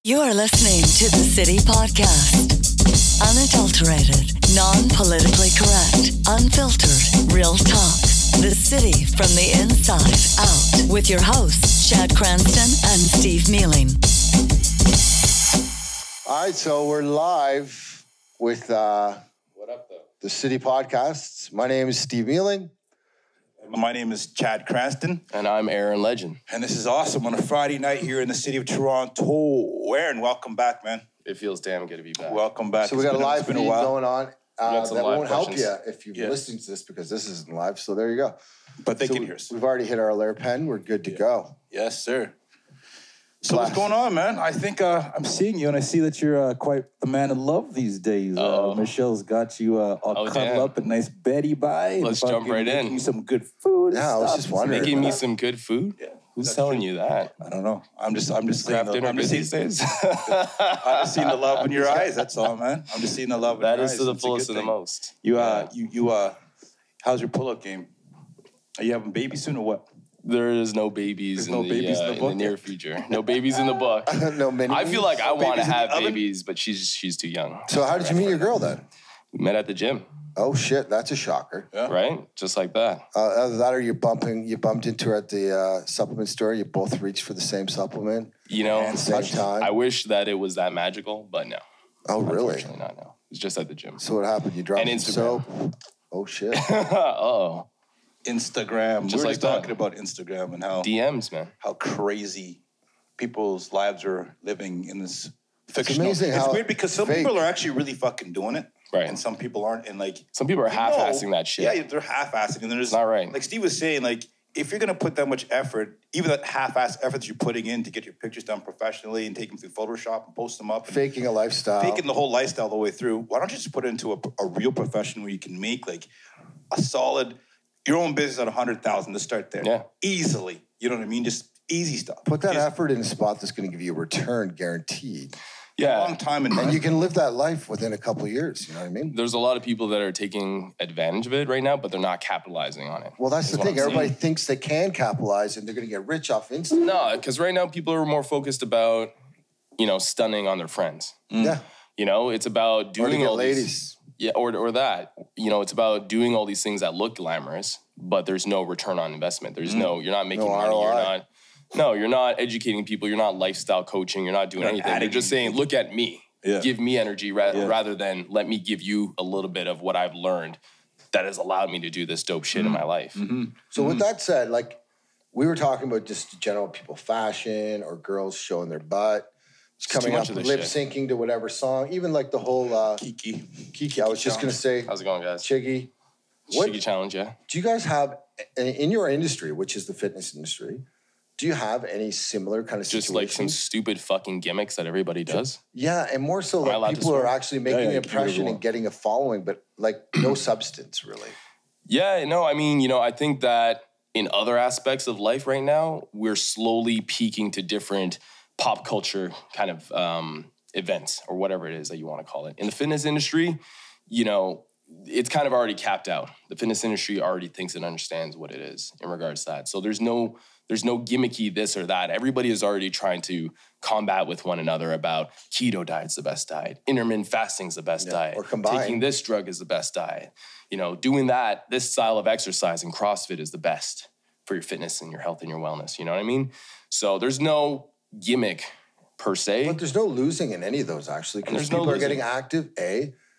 You're listening to the City Podcast. Unadulterated, non-politically correct, unfiltered, real talk. The City from the inside out. With your hosts, Chad Cranston and Steve Mealing. All right, so we're live with What up, though? the City Podcasts. My name is Steve Mealing. My name is Chad Cranston. And I'm Eren Legend. And this is awesome on a Friday night here in the city of Toronto. Aaron, welcome back, man. It feels damn good to be back. Welcome back. So we got a live feed going on. got some That live won't help questions. you if you're listening to this because this isn't live. So there you go. But they So can hear us. We've already hit our lair pen. We're good to go. Yes, sir. So Bless. what's going on, man? I think I'm seeing you, and I see that you're quite the man of love these days. Michelle's got you all cuddled damn. up in nice Betty by. Let's jump right in. Making you some good food. Yeah, I was just wondering. Making me some good food? Yeah. Who's That's telling true. you that? I don't know. I'm just seeing Craft dinner I'm good just these seeing, days? I'm just seeing the love in your eyes. That's all, man. I'm just seeing the love in That your is eyes. to the It's a fullest good and the thing. most. You how's your pull-up game? Are you having babies soon or what? There is no babies, There's no babies in the in book? the near future. No babies in the book. No mini. I feel like I want to babies in the have oven? babies, but she's too young. So how did you meet your girl then? We met at the gym, Oh shit, that's a shocker. Yeah. right? Just like that. Either that or you bumped into her at the supplement store. You both reached for the same supplement You know, at the same time. I wish that it was that magical, but no. Oh really? Unfortunately not, no. It's just at the gym. So what happened? You dropped And some Instagram. soap. Oh shit. Oh, Instagram. Just we were like just that. talking about Instagram and how DMs, man. crazy people's lives are living in this fictional. amazing It's how weird because some fake. people are actually really fucking doing it, Right. and some people aren't. And like Some people are half-assing that shit. Yeah, they're half-assing, and there's not right. Like Steve was saying, like if you're gonna put that much effort, even that half-ass effort that you're putting in to get your pictures done professionally and take them through Photoshop and post them up, and Faking a lifestyle. faking the whole lifestyle the way through. Why don't you just put it into a real profession where you can make like a solid your own business at 100,000 to start there, Yeah. easily. You know what I mean? Just easy stuff. Put that Just effort in a spot that's going to give you a return guaranteed. a Yeah. long time And you investment. can live that life within a couple of years. You know what I mean? There's a lot of people that are taking advantage of it right now, but they're not capitalizing on it. Well, that's the what thing. I'm Everybody saying. thinks they can capitalize and they're going to get rich off Instagram. No, because right now people are more focused about, stunning on their friends. Yeah. It's about Or to doing get all ladies. these. Yeah, or that. It's about doing all these things that look glamorous, but there's no return on investment. There's you're not making No money. ROI. You're not educating people. You're not lifestyle coaching. You're not doing anything. You're adding just saying, look at me. Yeah. Give me energy rather than let me give you a little bit of what I've learned that has allowed me to do this dope shit in my life. So with that said, like we were talking about just general people fashion or girls showing their butt. It's too coming much up of this lip shit. syncing to whatever song. Even like the whole Kiki. I was just going to say How's it going, guys? Chiggy. What Shiggy challenge, yeah. do you guys have in your industry, which is the fitness industry? Do you have any similar kind of Just like some situations? stupid fucking gimmicks that everybody does. Yeah, and more so I allowed like to people are swear? actually making yeah, an you can do whatever impression you and want. getting a following, but like no substance really. Yeah, no, I mean, I think that in other aspects of life right now, we're slowly peaking to different pop culture kind of events or whatever it is that you want to call it. In the fitness industry, it's kind of already capped out. The fitness industry already thinks it understands what it is in regards to that. So there's no gimmicky this or that. Everybody is already trying to combat with one another about keto diet's the best diet, intermittent fasting's the best diet, or combined. taking this drug is the best diet. Doing this style of exercise and CrossFit is the best for your fitness and your health and your wellness. You know what I mean? So there's no gimmick per se. But there's no losing in any of those actually because There's no people are losing. getting active,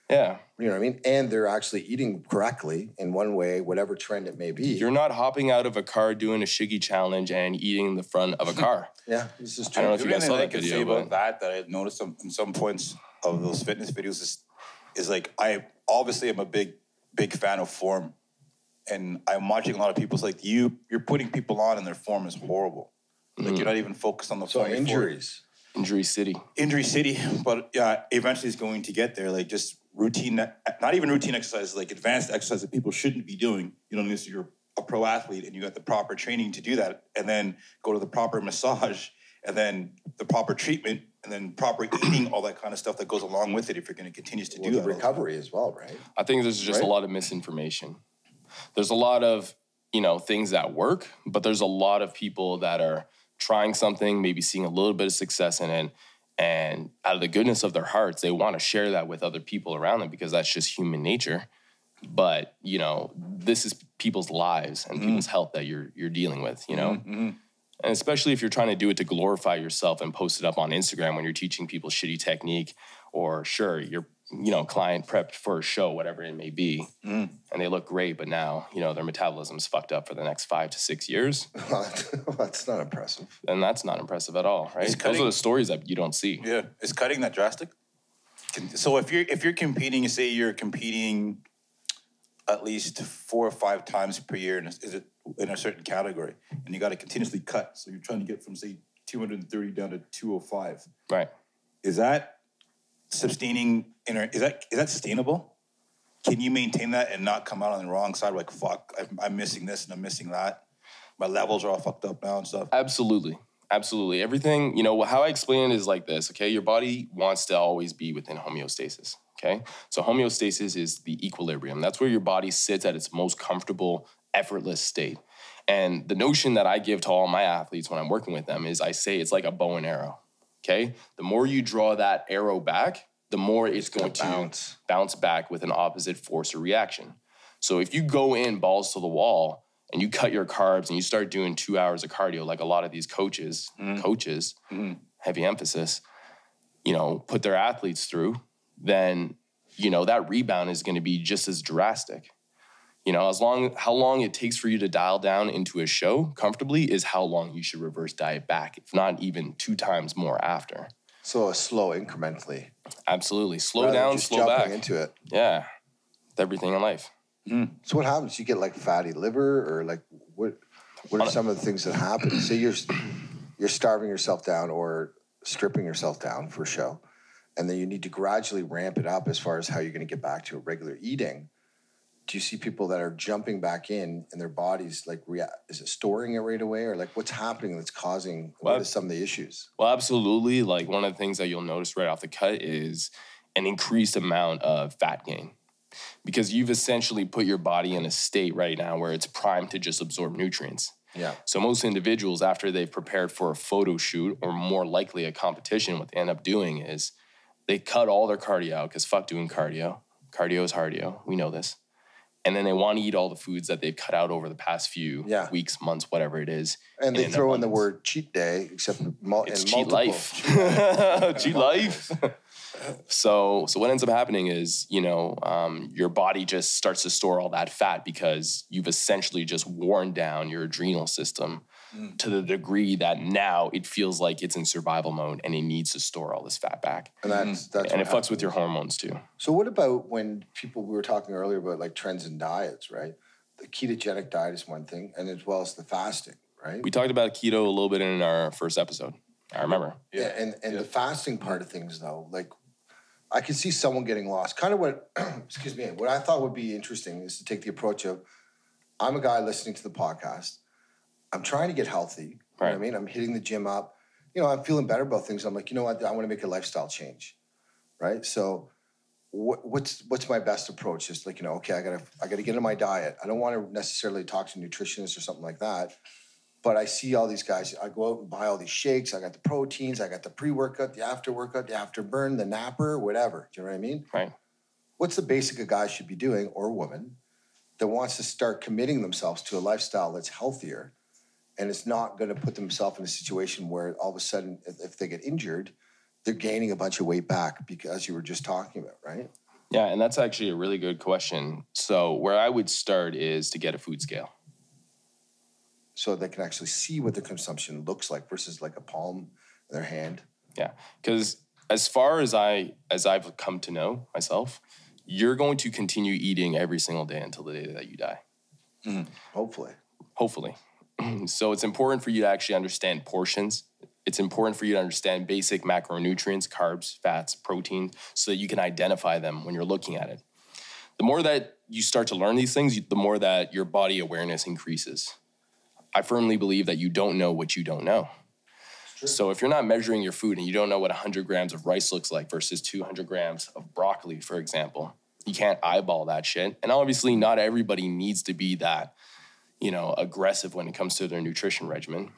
Yeah. you know what I mean? And they're actually eating correctly in one way, whatever trend it may be. You're not hopping out of a car doing a shiggy challenge and eating the front of a car. Yeah, this is I don't know true. if you guys saw that I video, say about but- that I've noticed in some points of those fitness videos is like I obviously am a big fan of form, and I'm watching a lot of people's like you're putting people on and their form is horrible. Like you're not even focused on the So form. injuries. Injury city. Injury city, but yeah, eventually it's going to get there. Like just routine, not even routine exercises, like advanced exercise that people shouldn't be doing. Unless you're a pro athlete and you got the proper training to do that, and then go to the proper massage, and then the proper treatment, and then proper eating, all that kind of stuff that goes along with it. If you're going to continue to Well, do the that, recovery as well, right? I think there's just Right. a lot of misinformation. There's a lot of, things that work, but there's a lot of people that are trying something, maybe seeing a little bit of success in it, And out of the goodness of their hearts, they want to share that with other people around them because that's just human nature. But, you know, this is people's lives and people's health that you're dealing with, you know? And especially if you're trying to do it to glorify yourself and post it up on Instagram when you're teaching people shitty technique, or sure, your client prepped for a show, whatever it may be, and they look great, but now, you know, their metabolism's fucked up for the next 5 to 6 years. That's not impressive. And that's not impressive at all, right? Those are the stories that you don't see. Yeah. Is cutting that drastic? So if you're competing, say you're competing at least 4 or 5 times per year, and is it in a certain category, and you got to continuously cut. So you're trying to get from, say, 230 down to 205. Right. Is that sustaining? Is that sustainable? Can you maintain that and not come out on the wrong side? Like, fuck, I'm missing this and I'm missing that. My levels are all fucked up now and stuff. Absolutely. Absolutely. Everything, you know, how I explain it is like this, okay? Your body wants to always be within homeostasis, okay? So homeostasis is the equilibrium. That's where your body sits at its most comfortable, effortless state. And the notion that I give to all my athletes when I'm working with them is I say it's like a bow and arrow, okay? The more you draw that arrow back, the more it's going to bounce back with an opposite force or reaction. So if you go in balls to the wall and you cut your carbs and you start doing 2 hours of cardio, like a lot of these coaches, heavy emphasis, you know, put their athletes through, then, you know, that rebound is going to be just as drastic. You know, how long it takes for you to dial down into a show comfortably is how long you should reverse diet back, if not even 2 times more after. So a slow incrementally. Absolutely. Slow down, slow back. Into it. Yeah. With everything in life. So what happens? You get like fatty liver, or like what are some of the things that happen? Say you're starving yourself down or stripping yourself down for show, and then you need to gradually ramp it up as far as how you're going to get back to a regular eating. Do you see people that are jumping back in and their bodies like is it storing it right away, or like what's happening that's causing what are some of the issues? Well, absolutely. Like one of the things that you'll notice right off the cut is an increased amount of fat gain, because you've essentially put your body in a state right now where it's primed to just absorb nutrients. Yeah. So most individuals, after they've prepared for a photo shoot or more likely a competition, what they end up doing is they cut all their cardio out, because fuck doing cardio. Cardio is cardio. We know this. And then they want to eat all the foods that they've cut out over the past few weeks, months, whatever it is. And they throw in the word cheat day, except it's cheat life. Cheat life. So what ends up happening is, you know, your body just starts to store all that fat because you've essentially just worn down your adrenal system to the degree that now it feels like it's in survival mode and it needs to store all this fat back. And that's and it fucks with your hormones too. So what about when we were talking earlier about like trends in diets, right? The ketogenic diet is one thing, and as well as the fasting, right? We talked about keto a little bit in our first episode. I remember. Yeah, and the fasting part of things though, like I could see someone getting lost. Kind of what, excuse me, what I thought would be interesting is to take the approach of, I'm a guy listening to the podcast. I'm trying to get healthy. You know what I mean? I'm hitting the gym up. You know, I'm feeling better about things. I'm like, you know what? I want to make a lifestyle change, right? So what's my best approach? Just like, you know, okay, I gotta get in my diet. I don't want to necessarily talk to a nutritionist or something like that. But I see all these guys. I go out and buy all these shakes. I got the proteins. I got the pre-workout, the after-workout, the after-burn, the napper, whatever. Do you know what I mean? Right. What's the basic a guy should be doing, or a woman, that wants to start committing themselves to a lifestyle that's healthier, and it's not going to put themselves in a situation where all of a sudden, if they get injured, they're gaining a bunch of weight back, because you were just talking about, right? Yeah, and that's actually a really good question. So where I would start is to get a food scale. So they can actually see what the consumption looks like versus like a palm in their hand. Yeah, because as far as I've come to know myself, you're going to continue eating every single day until the day that you die. Hopefully. So it's important for you to actually understand portions. It's important for you to understand basic macronutrients, carbs, fats, protein, so that you can identify them when you're looking at it. The more that you start to learn these things, the more that your body awareness increases. I firmly believe that you don't know what you don't know. So if you're not measuring your food and you don't know what 100 grams of rice looks like versus 200 grams of broccoli, for example, you can't eyeball that shit. And obviously not everybody needs to be that, you know, aggressive when it comes to their nutrition regimen.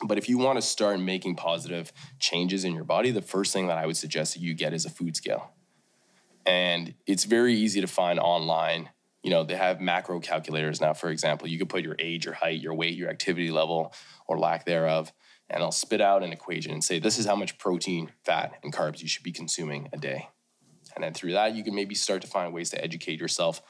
But if you want to start making positive changes in your body, the first thing that I would suggest that you get is a food scale. And it's very easy to find online. You know, they have macro calculators now, for example. You could put your age, your height, your weight, your activity level, or lack thereof, and I'll spit out an equation and say, this is how much protein, fat, and carbs you should be consuming a day. And then through that, you can maybe start to find ways to educate yourself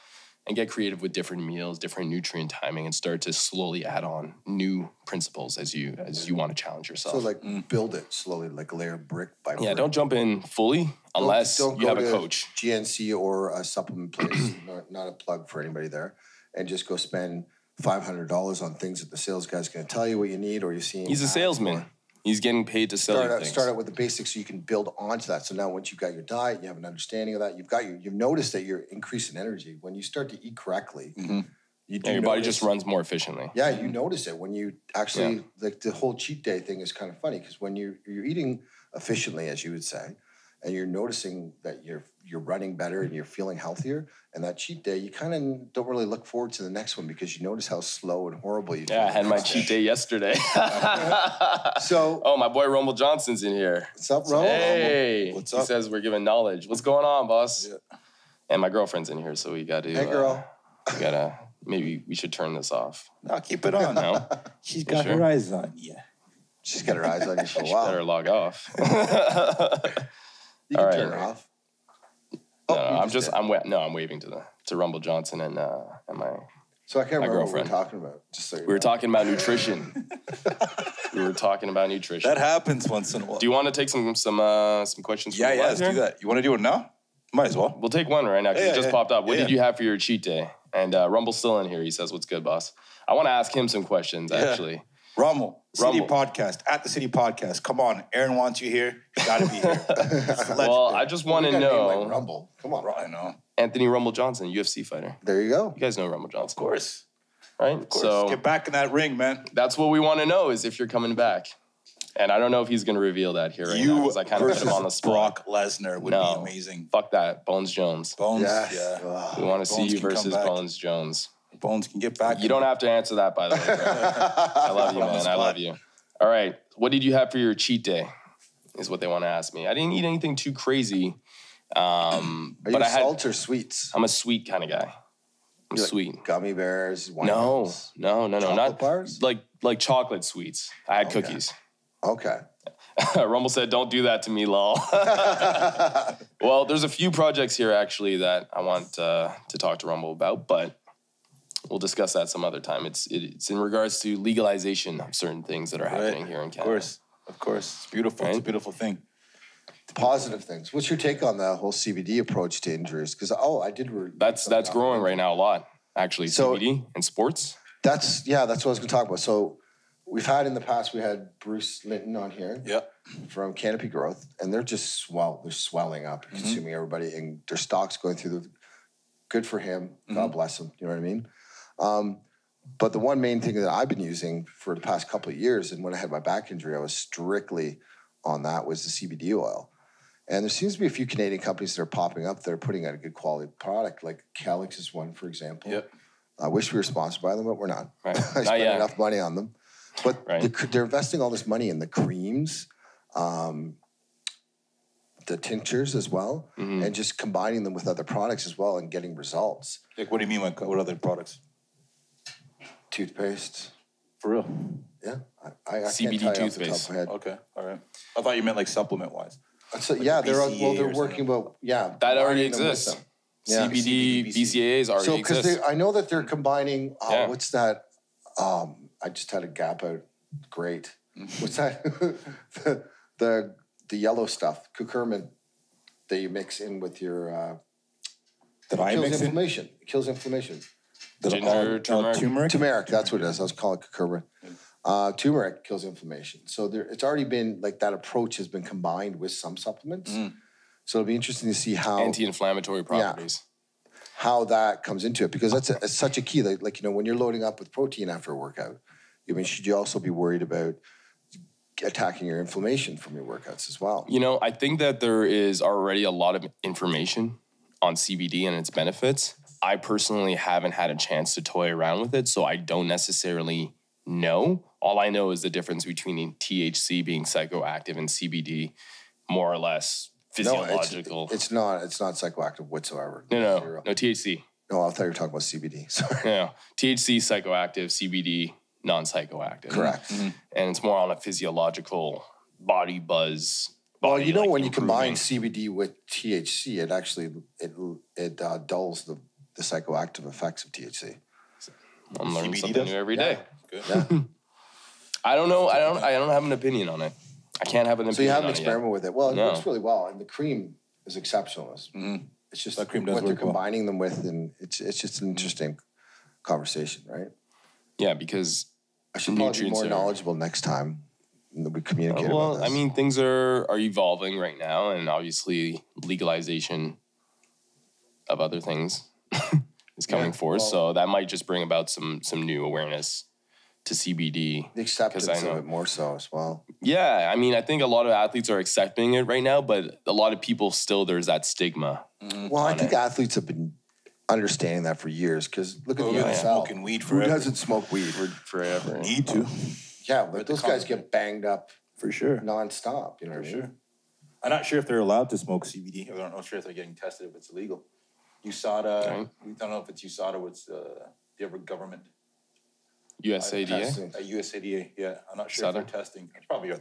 and get creative with different meals, different nutrient timing, and start to slowly add on new principles as you want to challenge yourself. So like build it slowly, like layer brick by brick. Yeah, don't jump in fully unless don't you have go a to coach. GNC or a supplement place, not a plug for anybody there, and just go spend $500 on things that the sales guy's going to tell you what you need, or you're seeing. He's a salesman. He's getting paid to sell you things. Start out with the basics so you can build onto that. So now once you've got your diet, you have an understanding of that, you've noticed that you're increasing energy. When you start to eat correctly, your body just runs more efficiently. Yeah, you notice it when you actually, like the whole cheat day thing is kind of funny because when you're eating efficiently, as you would say, and you're noticing that you're running better and you're feeling healthier, and that cheat day, you kind of don't really look forward to the next one because you notice how slow and horrible you feel. Yeah, I had my cheat day yesterday. Oh, my boy Rumble Johnson's in here. What's up, Rumble? Hey, what's up? He says we're giving knowledge. What's going on, boss? Yeah. And my girlfriend's in here, so we got to. Hey, girl. Maybe we should turn this off. No, keep it on. No, She's got her eyes on you. She's got her eyes on you for a she while. better log off. You can turn her off. I'm waving to Rumble Johnson and my. So I can't remember girlfriend. what we were talking about. Just so We were talking about nutrition. That happens once in a while. Do you want to take some questions? Yeah, let's do that. You want to do it now? Might as well. We'll take one right now because it just popped up. What Yeah. did you have for your cheat day? And Rumble's still in here. He says, "What's good, boss?" I want to ask him some questions actually. Rumble, City Rumble. Podcast, at the City Podcast. Come on, Aaron wants you here. You got to be here. Well, I just want to Like know. Rumble. Come on. I know. Anthony Rumble Johnson, UFC fighter. There you go. You guys know Rumble Johnson, Of course. right? Of course. So Get back in that ring, man. that's what we want to know is if you're coming back. And I don't know if he's going to reveal that here right now because I kind of put him on the spot. Brock Lesnar would be amazing. Fuck that. Bones Jones. Bones, Yes. yeah. We want to see Bones you can come versus back. Bones Jones. Bones can get back. You don't have to answer that, by the way. Bro. I love you, man. I love you. All right. What did you have for your cheat day? Is what they want to ask me. I didn't eat anything too crazy. Are but you I had. salts or sweets? I'm a sweet kind of guy. I'm You like sweet. Gummy bears, wine No, nuts? no, Chocolate not bars? like chocolate sweets. I had cookies. Okay. Rumble said, "Don't do that to me, lol." Well, there's a few projects here actually that I want to talk to Rumble about, but we'll discuss that some other time. It's in regards to legalization of certain things that are happening here in Canada. Of course. It's beautiful. Right? It's a beautiful thing. Positive things. What's your take on the whole CBD approach to injuries? Because I did. That's growing right now a lot, actually. So- CBD in sports. That's what I was going to talk about. So we've had in the past, we had Bruce Linton on here from Canopy Growth, and they're just they're swelling up, consuming everybody, and their stocks going through the. Good for him. God bless him. You know what I mean? But the one main thing that I've been using for the past couple of years, and when I had my back injury, I was strictly on that, was the CBD oil. And there seems to be a few Canadian companies that are popping up that are putting out a good quality product, like Calix is one, for example. Yep. I wish we were sponsored by them, but we're not. Right. I spend enough money on them. But Right. they're investing all this money in the creams, the tinctures as well, and just combining them with other products as well and getting results. Like, what do you mean? What other products? Toothpaste. For real? Yeah. I CBD can't tell you off the top toothpaste. of my head. Okay. All right. I thought you meant like supplement-wise. So, yeah, they're BCAA or working about, That already combining them with exists. them. Yeah. CBD, BCAAs already So, because exist. I know that they're combining, Yeah. what's that? I just had a gap out. Great. What's that? the yellow stuff, curcumin, that you mix in with your, Did I kills mix it? inflammation. It kills inflammation. Ginger, turmeric. Turmeric, that's what it is. I was calling it curcumin. Turmeric kills inflammation. So it's already been, like, that approach has been combined with some supplements. So it'll be interesting to see how Anti-inflammatory properties. how that comes into it, because that's such a key. Like, when you're loading up with protein after a workout, should you also be worried about attacking your inflammation from your workouts as well? I think that there is already a lot of information on CBD and its benefits. I personally haven't had a chance to toy around with it, so I don't necessarily know. All I know is the difference between THC being psychoactive and CBD, more or less physiological. No, it's not psychoactive whatsoever. No, THC. No, I thought you were talking about CBD. Sorry. No, THC psychoactive, CBD non-psychoactive. Correct. And it's more on a physiological body buzz. Well, you know, like when you combine improving. CBD with THC, it actually dulls the psychoactive effects of THC. I'm learning CBD something does? new every day. Good. Yeah. I don't know. I don't have an opinion on it. I can't have an opinion. So you haven't on it yet. experimented with it. Well, it No. works really well, and the cream is exceptional. It's just That cream does what they're work well. combining them with, and it's just an interesting conversation, right? Yeah, because I should probably be nutrients more are- knowledgeable next time that we communicate about Well, this. I mean, things are evolving right now, and obviously legalization of other things is coming forth. well- So that might just bring about some new awareness to CBD. the acceptance 'cause I of know- it more so as well. Yeah, I mean, I think a lot of athletes are accepting it right now, but a lot of people still, there's that stigma. Well, I think athletes have been understanding that for years because look at the We've been NFL. smoking weed Who forever. doesn't smoke weed? Forever. Need to, Yeah, but those guys get banged up for sure. nonstop. You know For what I sure. mean? I'm not sure if they're allowed to smoke CBD. I'm not sure if they're getting tested if it's illegal. USADA, Okay. we don't know if it's USADA, what's the other government? USADA? Testing. USADA, yeah. I'm not sure if USADA? they're testing.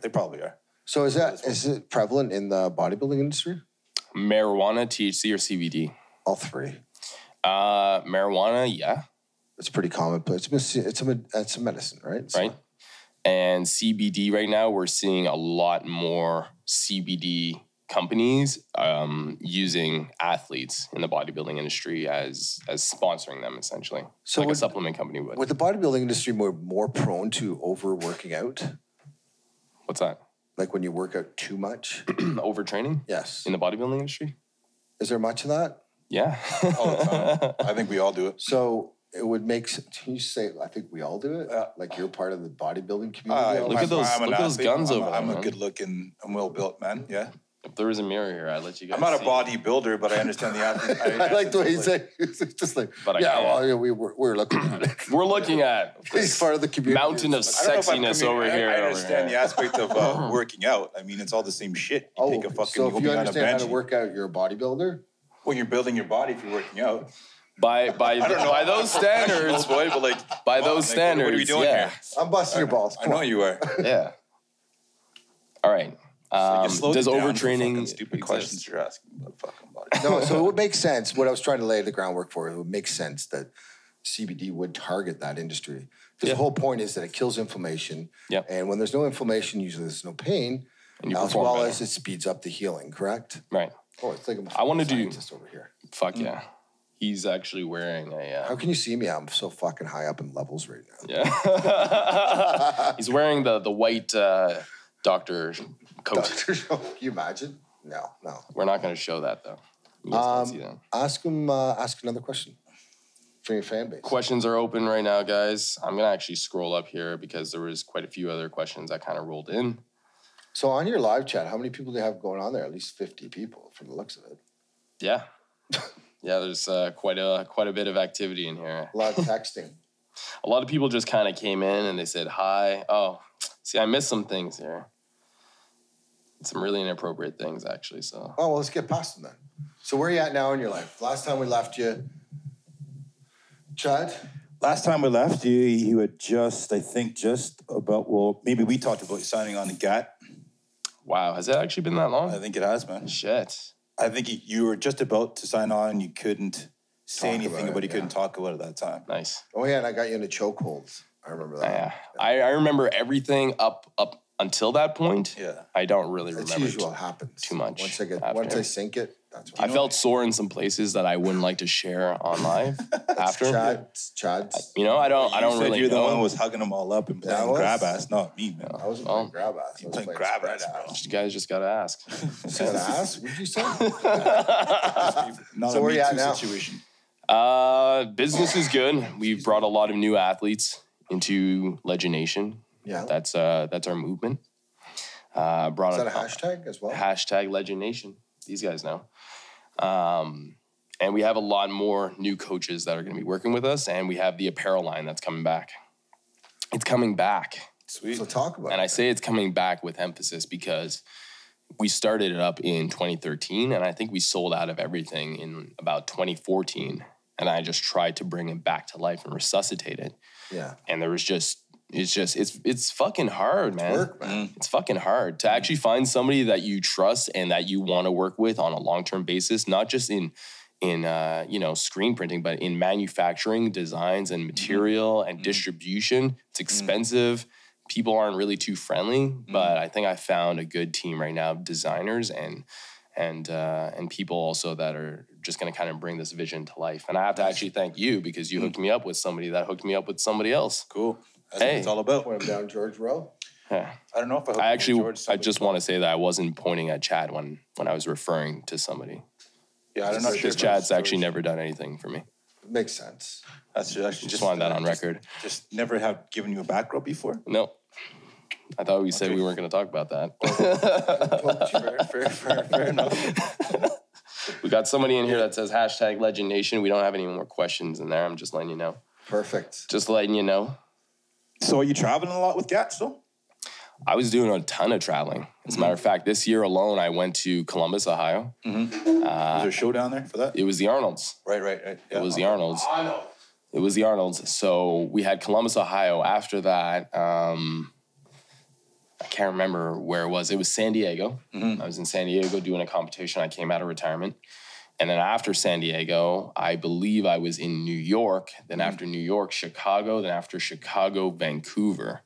They probably are. So is it prevalent in the bodybuilding industry? Marijuana, THC, or CBD? All three. Marijuana, yeah, It's pretty commonplace. It's a medicine, right? So- right? And CBD right now, we're seeing a lot more CBD companies using athletes in the bodybuilding industry as sponsoring them, essentially. So like a would- supplement company would. With the bodybuilding industry, we're more prone to overworking out. What's that? Like when you work out too much. Overtraining Yes. in the bodybuilding industry? Is there much of that? Yeah. All the time. I think we all do it. So it would make sense. Can you say, I think we all do it? Like you're part of the bodybuilding community? Look at those- I'm an look at those athlete. guns I'm over there, I'm a man. good-looking and well-built man, yeah. If there was a mirror here, I'd let you guys I'm not a see. bodybuilder, but I understand the athlete. I like the way you say it. It's just like, But I yeah, can't. well, yeah, we're looking at it. We're looking at He's part of the community. mountain of I don't know if I'm sexiness over here. I over understand the here. aspect of working out. I mean, it's all the same shit. You take a fucking, so you if you go behind a understand how bench. to work out, you're a bodybuilder? Well, you're building your body if you're working out. By I don't know. by those standards, boy, but like, by come on, those like, standards, what are we doing yeah, here? I'm busting your balls. I know you are. yeah. All right. You slowed Does it down for overtraining fucking stupid exist? questions you're asking about fucking body? No, so it would make sense. What I was trying to lay the groundwork for, it would make sense that CBD would target that industry. Because the whole point is that it kills inflammation. Yep. And when there's no inflammation, usually there's no pain, And you as perform well better. as it speeds up the healing, correct? Right. Oh, it's like I wanna do- scientist over here. Fuck yeah. He's actually wearing a How can you see me? I'm so fucking high up in levels right now. yeah. He's wearing the white doctor coat. Doctor, can you imagine? No. We're not going to show that though. You guys can't see that. Ask another question from your fan base. Questions are open right now, guys. I'm gonna actually scroll up here because there was quite a few other questions that kind of rolled in. So on your live chat, how many people do you have going on there? At least 50 people from the looks of it. Yeah, yeah. There's quite a bit of activity in here. A lot of texting. A lot of people just kind of came in and they said hi. Oh, see, I missed some things here. Some really inappropriate things, actually. So Oh, well, let's get past them then. So where are you at now in your life? Last time we left you, Chad? Last time we left you had just about, well, maybe we talked about signing on to GAT. wow, has it actually been that long? I think it has, man. Shit. I think you were just about to sign on. You couldn't say Talk anything about about it, it. You couldn't talk about it at that time. Nice. Oh, yeah, and I got you into chokeholds. I remember that. Yeah, I remember everything up until that point. Yeah. I don't really It's remember. usual. It happens. too much Once after. I sink it, that's what I felt sore in some places that I wouldn't like to share on live after. Chad's. You know, I don't You said really you're the one know. who was hugging them all up and Yeah, I playing was. grab ass. Not me, man. I wasn't Well, playing grab ass. I was playing playing grab spread ass, bro. You guys just gotta ask. Said ass? What did you say? Not So a where Me you at Too now? situation. Business is good. We've brought a lot of new athletes into Nation. Yeah. That's our movement. Brought Is that a hashtag as well? hashtag Nation. These guys know. And we have a lot more new coaches that are going to be working with us, and we have the apparel line that's coming back. it's coming back. Sweet. So talk about it. And I say it's coming back with emphasis because we started it up in 2013, and I think we sold out of everything in about 2014. And I just tried to bring it back to life and resuscitate it. Yeah. And there was it's fucking hard, man. It's work, man. It's fucking hard to actually find somebody that you trust and that you want to work with on a long-term basis, not just in screen printing, but in manufacturing, designs and material and distribution. It's expensive. People aren't really too friendly, but I think I found a good team right now of designers and people also that are just going to kind of bring this vision to life. And I have to actually thank you because you hooked me up with somebody that hooked me up with somebody else. Cool. That's what it's all about. Point him down George Rowe. Yeah. I don't know if I just want to say that I wasn't pointing at Chad when I was referring to somebody. Yeah, I don't know. Because Chad's actually never done anything for me. Makes sense. That's actually Just wanted that on record. Just never have given you a back rub before? No. I thought we said we weren't going to talk about that. Fair enough. We got somebody in here that says hashtag Legend Nation. We don't have any more questions in there. I'm just letting you know. Perfect. Just letting you know. So are you traveling a lot with GAT still? I was doing a ton of traveling. As a matter of fact, this year alone, I went to Columbus, Ohio. Was there a show down there for that? It was the Arnolds. Right. Yeah. It was the Arnolds. It was the Arnolds. So we had Columbus, Ohio. After that, I can't remember where it was. It was San Diego. I was in San Diego doing a competition. I came out of retirement. And then after San Diego, I believe I was in New York. Then after New York, Chicago. Then after Chicago, Vancouver.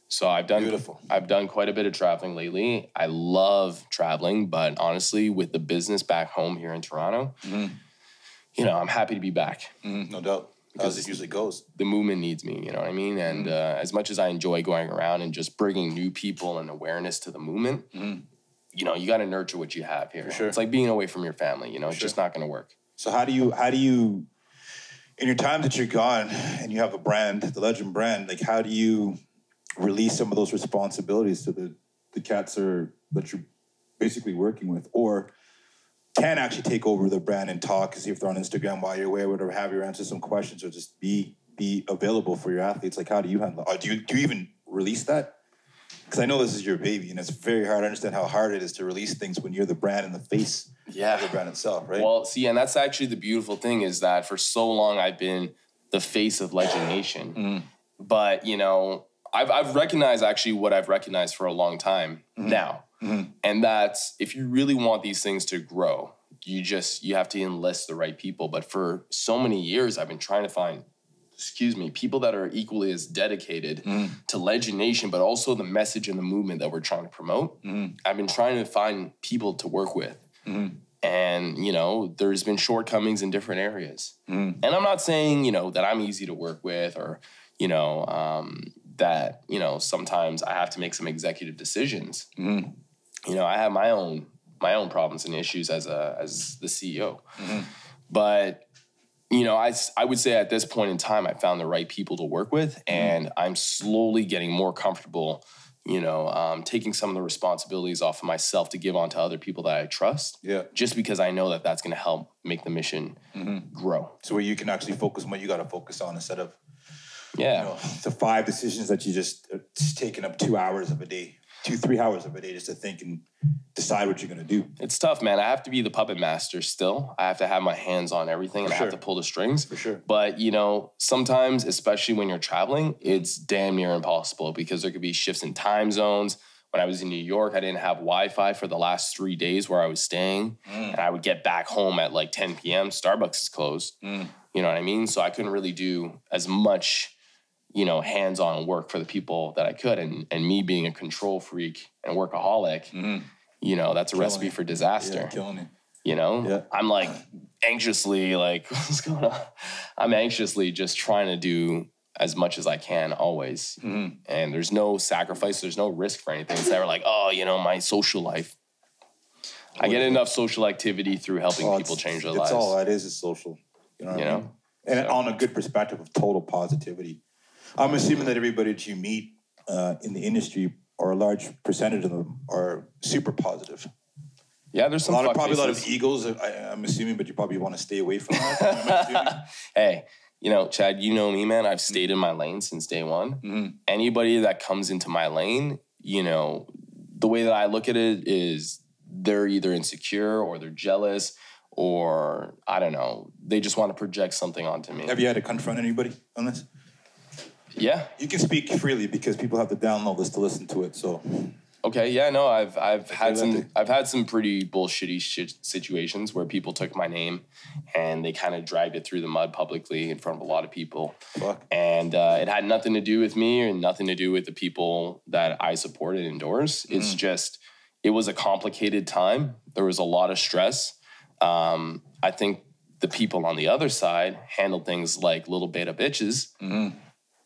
So I've done quite a bit of traveling lately. I love traveling, but honestly, with the business back home here in Toronto, I'm happy to be back. No doubt. As it usually goes. The movement needs me, you know what I mean? And as much as I enjoy going around and just bringing new people and awareness to the movement, you got to nurture what you have here. For sure. It's like being away from your family, it's just not going to work. So how do you, in your time that you're gone and you have a brand, the Legend brand, like how do you release some of those responsibilities to the cats that you're basically working with, or can actually take over the brand and talk, see if they're on Instagram while you're away, or whatever, have you answer some questions, or just be available for your athletes? Like, how do you handle it? Do you even release that? Because I know this is your baby, and it's very hard. I understand how hard it is to release things when you're the brand and the face of the brand itself, right? Well, see, and that's actually the beautiful thing is that for so long I've been the face of Legend Nation. But, I've recognized actually what I've recognized for a long time now. And that's if you really want these things to grow, you have to enlist the right people. But for so many years, I've been trying to find, people that are equally as dedicated to Legend Nation, but also the message and the movement that we're trying to promote. I've been trying to find people to work with. And, there's been shortcomings in different areas. And I'm not saying, that I'm easy to work with or, that, sometimes I have to make some executive decisions. I have my own problems and issues as the CEO. But, I would say at this point in time, I found the right people to work with, and I'm slowly getting more comfortable, taking some of the responsibilities off of myself to give on to other people that I trust. Yeah. Just because I know that that's going to help make the mission grow. So where you can actually focus on what you got to focus on instead of, the 5 decisions that you just taking up 2 hours of a day. 2-3 hours of a day just to think and decide what you're going to do. It's tough, man. I have to be the puppet master still. I have to have my hands on everything and I have to pull the strings. For sure. But, sometimes, especially when you're traveling, it's damn near impossible because there could be shifts in time zones. When I was in New York, I didn't have Wi-Fi for the last 3 days where I was staying. And I would get back home at like 10 p.m. Starbucks is closed. You know what I mean? So I couldn't really do as much hands-on work for the people that I could. And me being a control freak and workaholic, that's a recipe for disaster. Yeah, killing it. Yeah. I'm like anxiously what's going on? I'm anxiously just trying to do as much as I can always. And there's no sacrifice. There's no risk for anything. It's never like, my social life. I get enough social activity through helping people change their lives. That's all that is social. You know what I mean? And on a good perspective of total positivity. I'm assuming that everybody that you meet in the industry, or a large percentage of them, are super positive. Yeah, there's probably a lot of egos. I'm assuming, but you probably want to stay away from that. Hey, Chad, you know me, man. I've stayed in my lane since day one. Mm-hmm. Anybody that comes into my lane, the way that I look at it is they're either insecure or they're jealous or, I don't know, they just want to project something onto me. Have you had to confront anybody on this? Yeah. You can speak freely because people have to download this to listen to it, so... Okay, yeah, no, I've had some pretty bullshitty situations where people took my name and they kind of dragged it through the mud publicly in front of a lot of people. Fuck. And it had nothing to do with me and nothing to do with the people that I support and endorse. It's just, it was a complicated time. There was a lot of stress. I think the people on the other side handled things like little beta bitches.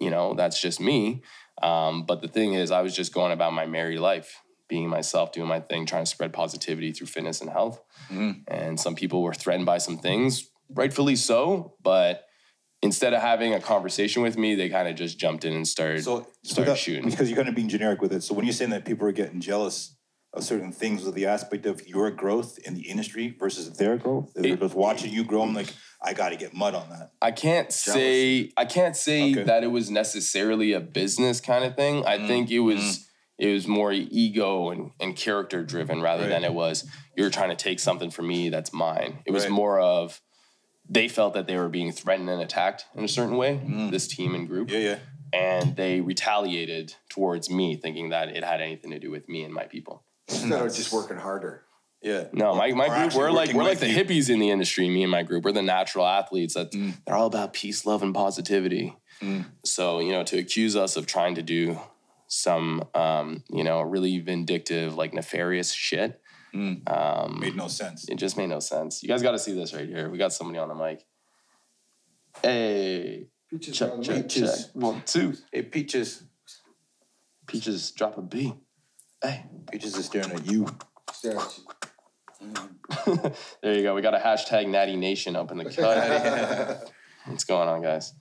That's just me. But the thing is, I was just going about my merry life, being myself, doing my thing, trying to spread positivity through fitness and health. And some people were threatened by some things, rightfully so. But instead of having a conversation with me, they kind of just jumped in and started shooting. Because you're kind of being generic with it. So when you're saying that people are getting jealous of certain things, with the aspect of your growth in the industry versus their growth, they're just watching you grow, I'm like, I got to get mud on that. I can't say that it was necessarily a business kind of thing. I think it was more ego and character driven rather than it was you're trying to take something from me that's mine. It was more of they felt that they were being threatened and attacked in a certain way, this team and group. Yeah. And they retaliated towards me, thinking that it had anything to do with me and my people. Instead of just working harder. Yeah. No, my group, we're like the hippies in the industry, me and my group. We're the natural athletes. They're all about peace, love, and positivity. So, to accuse us of trying to do some, really vindictive, like nefarious shit. Made no sense. It just made no sense. You guys got to see this right here. We got somebody on the mic. Hey. Peaches. Check. 1, 2. Hey, Peaches. Peaches, drop a B. Hey. Peaches is staring at you. There you go. We got a hashtag Natty Nation up in the cut. What's going on, guys?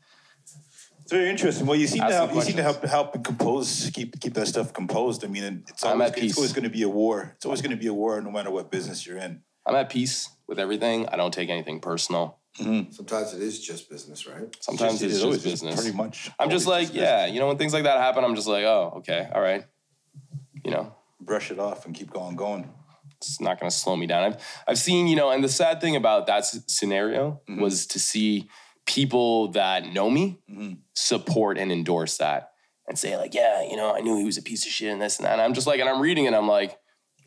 It's very interesting. Well, you seem to help compose, keep that stuff composed. I mean, it's always going to be a war. It's always going to be a war, no matter what business you're in. I'm at peace with everything. I don't take anything personal. Sometimes it is just business, right? Sometimes it's just business. Pretty much. I'm just like, when things like that happen, I'm just like, oh, okay, all right. Brush it off and keep going. It's not going to slow me down. I've seen, and the sad thing about that scenario was to see people that know me support and endorse that and say like, I knew he was a piece of shit and this and that. And I'm just like, and I'm reading it, I'm like,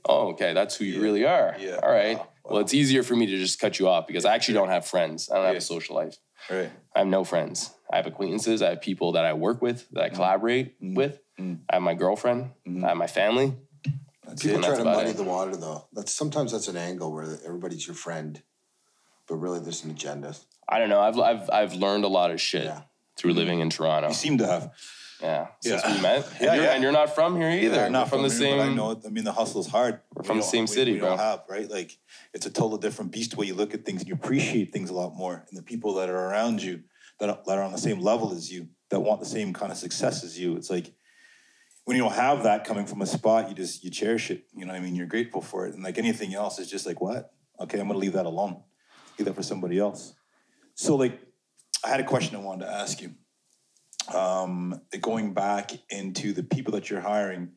oh, okay, that's who you really are. Yeah. All right. Wow. Well, it's easier for me to just cut you off because I actually don't have friends. I don't have a social life. Right. I have no friends. I have acquaintances. I have people that I work with, that I collaborate with. I have my girlfriend. I have my family. People try to muddy the water, though. Sometimes that's an angle where everybody's your friend, but really there's an agenda. I don't know. I've learned a lot of shit through living in Toronto. You seem to have. Yeah. Since we met. And you're not from here either. Yeah, not from the same. But I know. I mean, the hustle's hard. We're from the same city, bro. We don't have, right? Like, it's a total different beast the way you look at things and you appreciate things a lot more. And the people that are around you that are on the same level as you, that want the same kind of success as you, it's like, when you don't have that coming from a spot, you cherish it. You know what I mean? You're grateful for it. And like anything else, it's just like, what? Okay, I'm going to leave that alone. Leave that for somebody else. So like, I had a question I wanted to ask you. Going back into the people that you're hiring,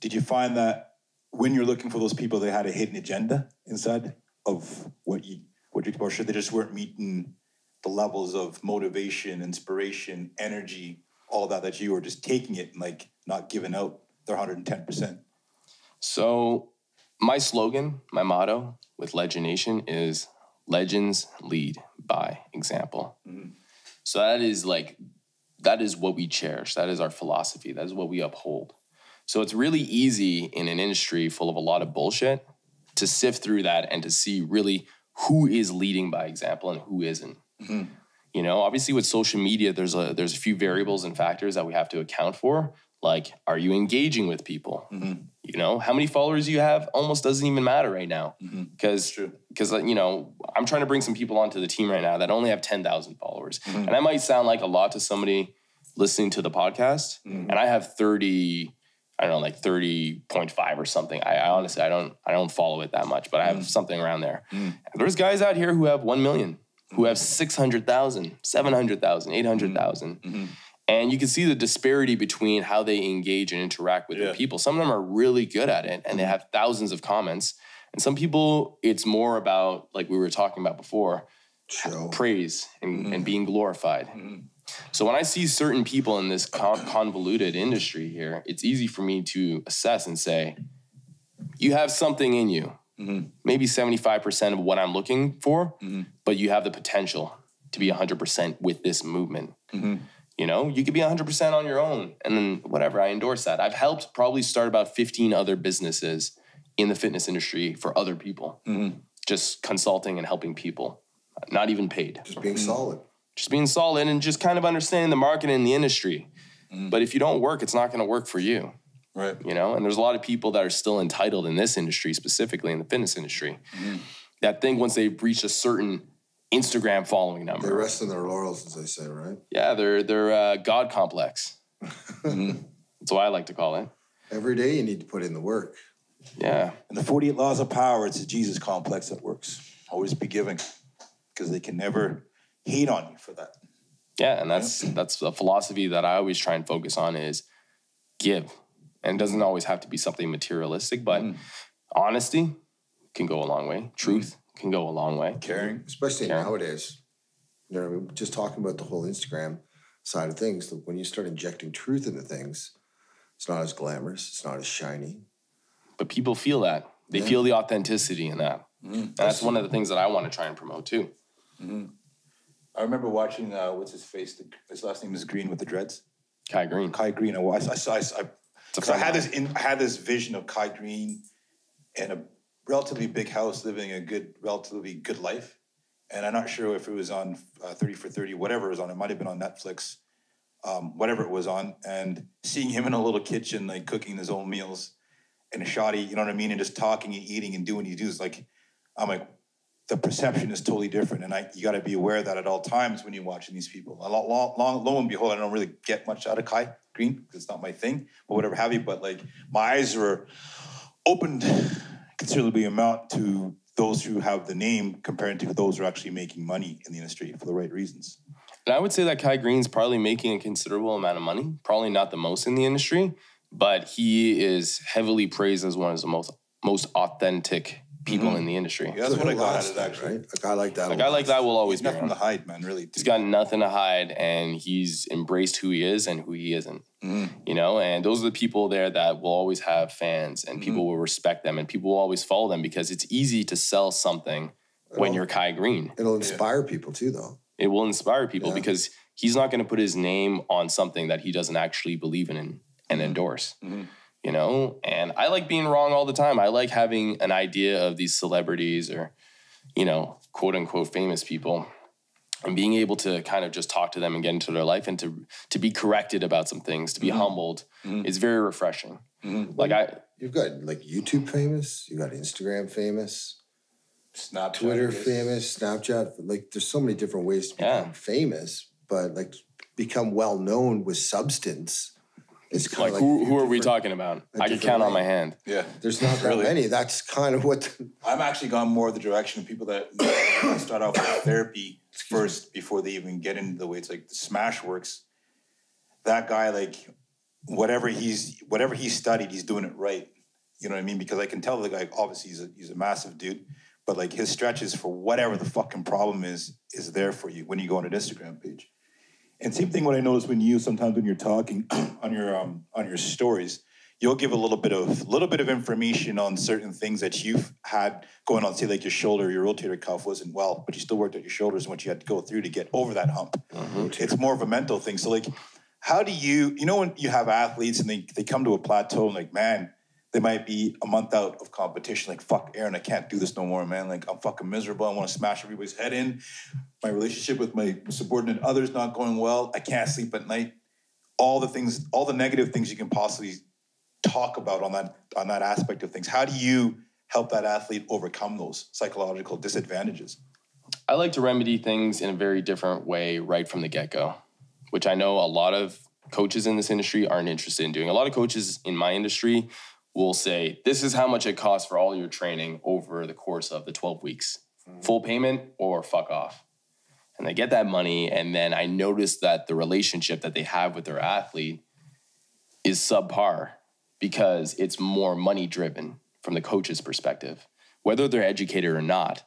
did you find that when you're looking for those people, they had a hidden agenda inside of what you or should they just weren't meeting the levels of motivation, inspiration, energy, all that you were just taking it and like not giving out their 110%? So my slogan, my motto with Legend Nation is legends lead by example. So that is what we cherish. That is our philosophy. That is what we uphold. So it's really easy in an industry full of a lot of bullshit to sift through that and to see really who is leading by example and who isn't. Obviously with social media, there's a few variables and factors that we have to account for. Like, are you engaging with people? How many followers you have almost doesn't even matter right now. Because I'm trying to bring some people onto the team right now that only have 10,000 followers. And that might sound like a lot to somebody listening to the podcast. And I have 30.5 or something. I honestly, I don't follow it that much, but I have something around there. There's guys out here who have 1 million, who have 600,000, 700,000, 800,000. And you can see the disparity between how they engage and interact with their people. Some of them are really good at it and they have thousands of comments. And some people, it's more about, like we were talking about before, praise and being glorified. So when I see certain people in this convoluted industry here, it's easy for me to assess and say, you have something in you, maybe 75% of what I'm looking for, but you have the potential to be 100% with this movement. You know, you could be 100% on your own and then whatever, I endorse that. I've helped probably start about 15 other businesses in the fitness industry for other people, just consulting and helping people, not even paid. Just being solid. Just being solid and just kind of understanding the market and the industry. But if you don't work, it's not going to work for you. Right. You know, and there's a lot of people that are still entitled in this industry, specifically in the fitness industry, that think once they've reached a certain Instagram following number. They rest on their laurels, as they say, right? Yeah, they're God complex. That's what I like to call it. Every day you need to put in the work. Yeah. And the 48 laws of power, it's a Jesus complex that works. Always be giving, because they can never hate on you for that. Yeah, and that's a philosophy that I always try and focus on is give. And it doesn't always have to be something materialistic, but honesty can go a long way. Truth can go a long way. Caring. Especially nowadays. You know what I mean? Just talking about the whole Instagram side of things, when you start injecting truth into things, it's not as glamorous, it's not as shiny. But people feel that. They feel the authenticity in that. And that's one of the things that I want to try and promote too. I remember watching, what's his face? His last name is Green with the dreads. Kai Green. Kai Green. I had this vision of Kai Green in a relatively big house, living a relatively good life. And I'm not sure if it was on 30 for 30, whatever it was on. It might have been on Netflix, whatever it was on. And seeing him in a little kitchen, like cooking his own meals in a shoddy, you know what I mean? And just talking and eating and doing what he does. Like, I'm like, the perception is totally different. And you got to be aware of that at all times when you're watching these people. Lo and behold, I don't really get much out of Kai Green because it's not my thing, or whatever have you. But like, my eyes were opened considerably amount to those who have the name compared to those who are actually making money in the industry for the right reasons. And I would say that Kai Green's probably making a considerable amount of money, probably not the most in the industry, but he is heavily praised as one of the most authentic people in the industry. Yeah, that's what I got out of it, actually. Right? A guy like that. A guy like that will always be nothing around. to hide, man, really. He's got nothing to hide, and he's embraced who he is and who he isn't. You know, and those are the people there that will always have fans, and people will respect them, and people will always follow them because it's easy to sell something when you're Kai Green. It'll inspire people too, though. It will inspire people because he's not going to put his name on something that he doesn't actually believe in and endorse. You know, and I like being wrong all the time. I like having an idea of these celebrities or, you know, quote unquote famous people and being able to kind of just talk to them and get into their life and to be corrected about some things, to be humbled. It's very refreshing. Like you've got like YouTube famous, you got Instagram famous, Snapchat, Twitter famous, Snapchat. Like there's so many different ways to become famous, but like become well known with substance. It's kind like of who are we talking about? I could count on my hand. Yeah. There's not that many. That's kind of what... I'm actually gone more the direction of people that start off with therapy first before they even get into the way it's like the Smash Works. That guy, like, whatever he studied, he's doing it right. You know what I mean? Because I can tell the guy, obviously he's a massive dude, but like his stretches for whatever the fucking problem is there for you when you go on an Instagram page. And same thing what I notice when you're talking on your stories, you'll give a little bit of information on certain things that you've had going on, say like your shoulder, your rotator cuff wasn't well, but you still worked at your shoulders and what you had to go through to get over that hump. It's more of a mental thing. So like, how do you know when you have athletes and they come to a plateau and like, man, they might be a month out of competition. Like, fuck, Eren, I can't do this no more, man. Like, I'm fucking miserable. I want to smash everybody's head in. My relationship with my subordinate others not going well. I can't sleep at night. All the negative things you can possibly talk about on that aspect of things. How do you help that athlete overcome those psychological disadvantages? I like to remedy things in a very different way right from the get-go, which I know a lot of coaches in this industry aren't interested in doing. A lot of coaches in my industry will say, this is how much it costs for all your training over the course of the 12 weeks. Full payment or fuck off. and they get that money, and then I notice that the relationship that they have with their athlete is subpar because it's more money driven from the coach's perspective, whether they're educated or not.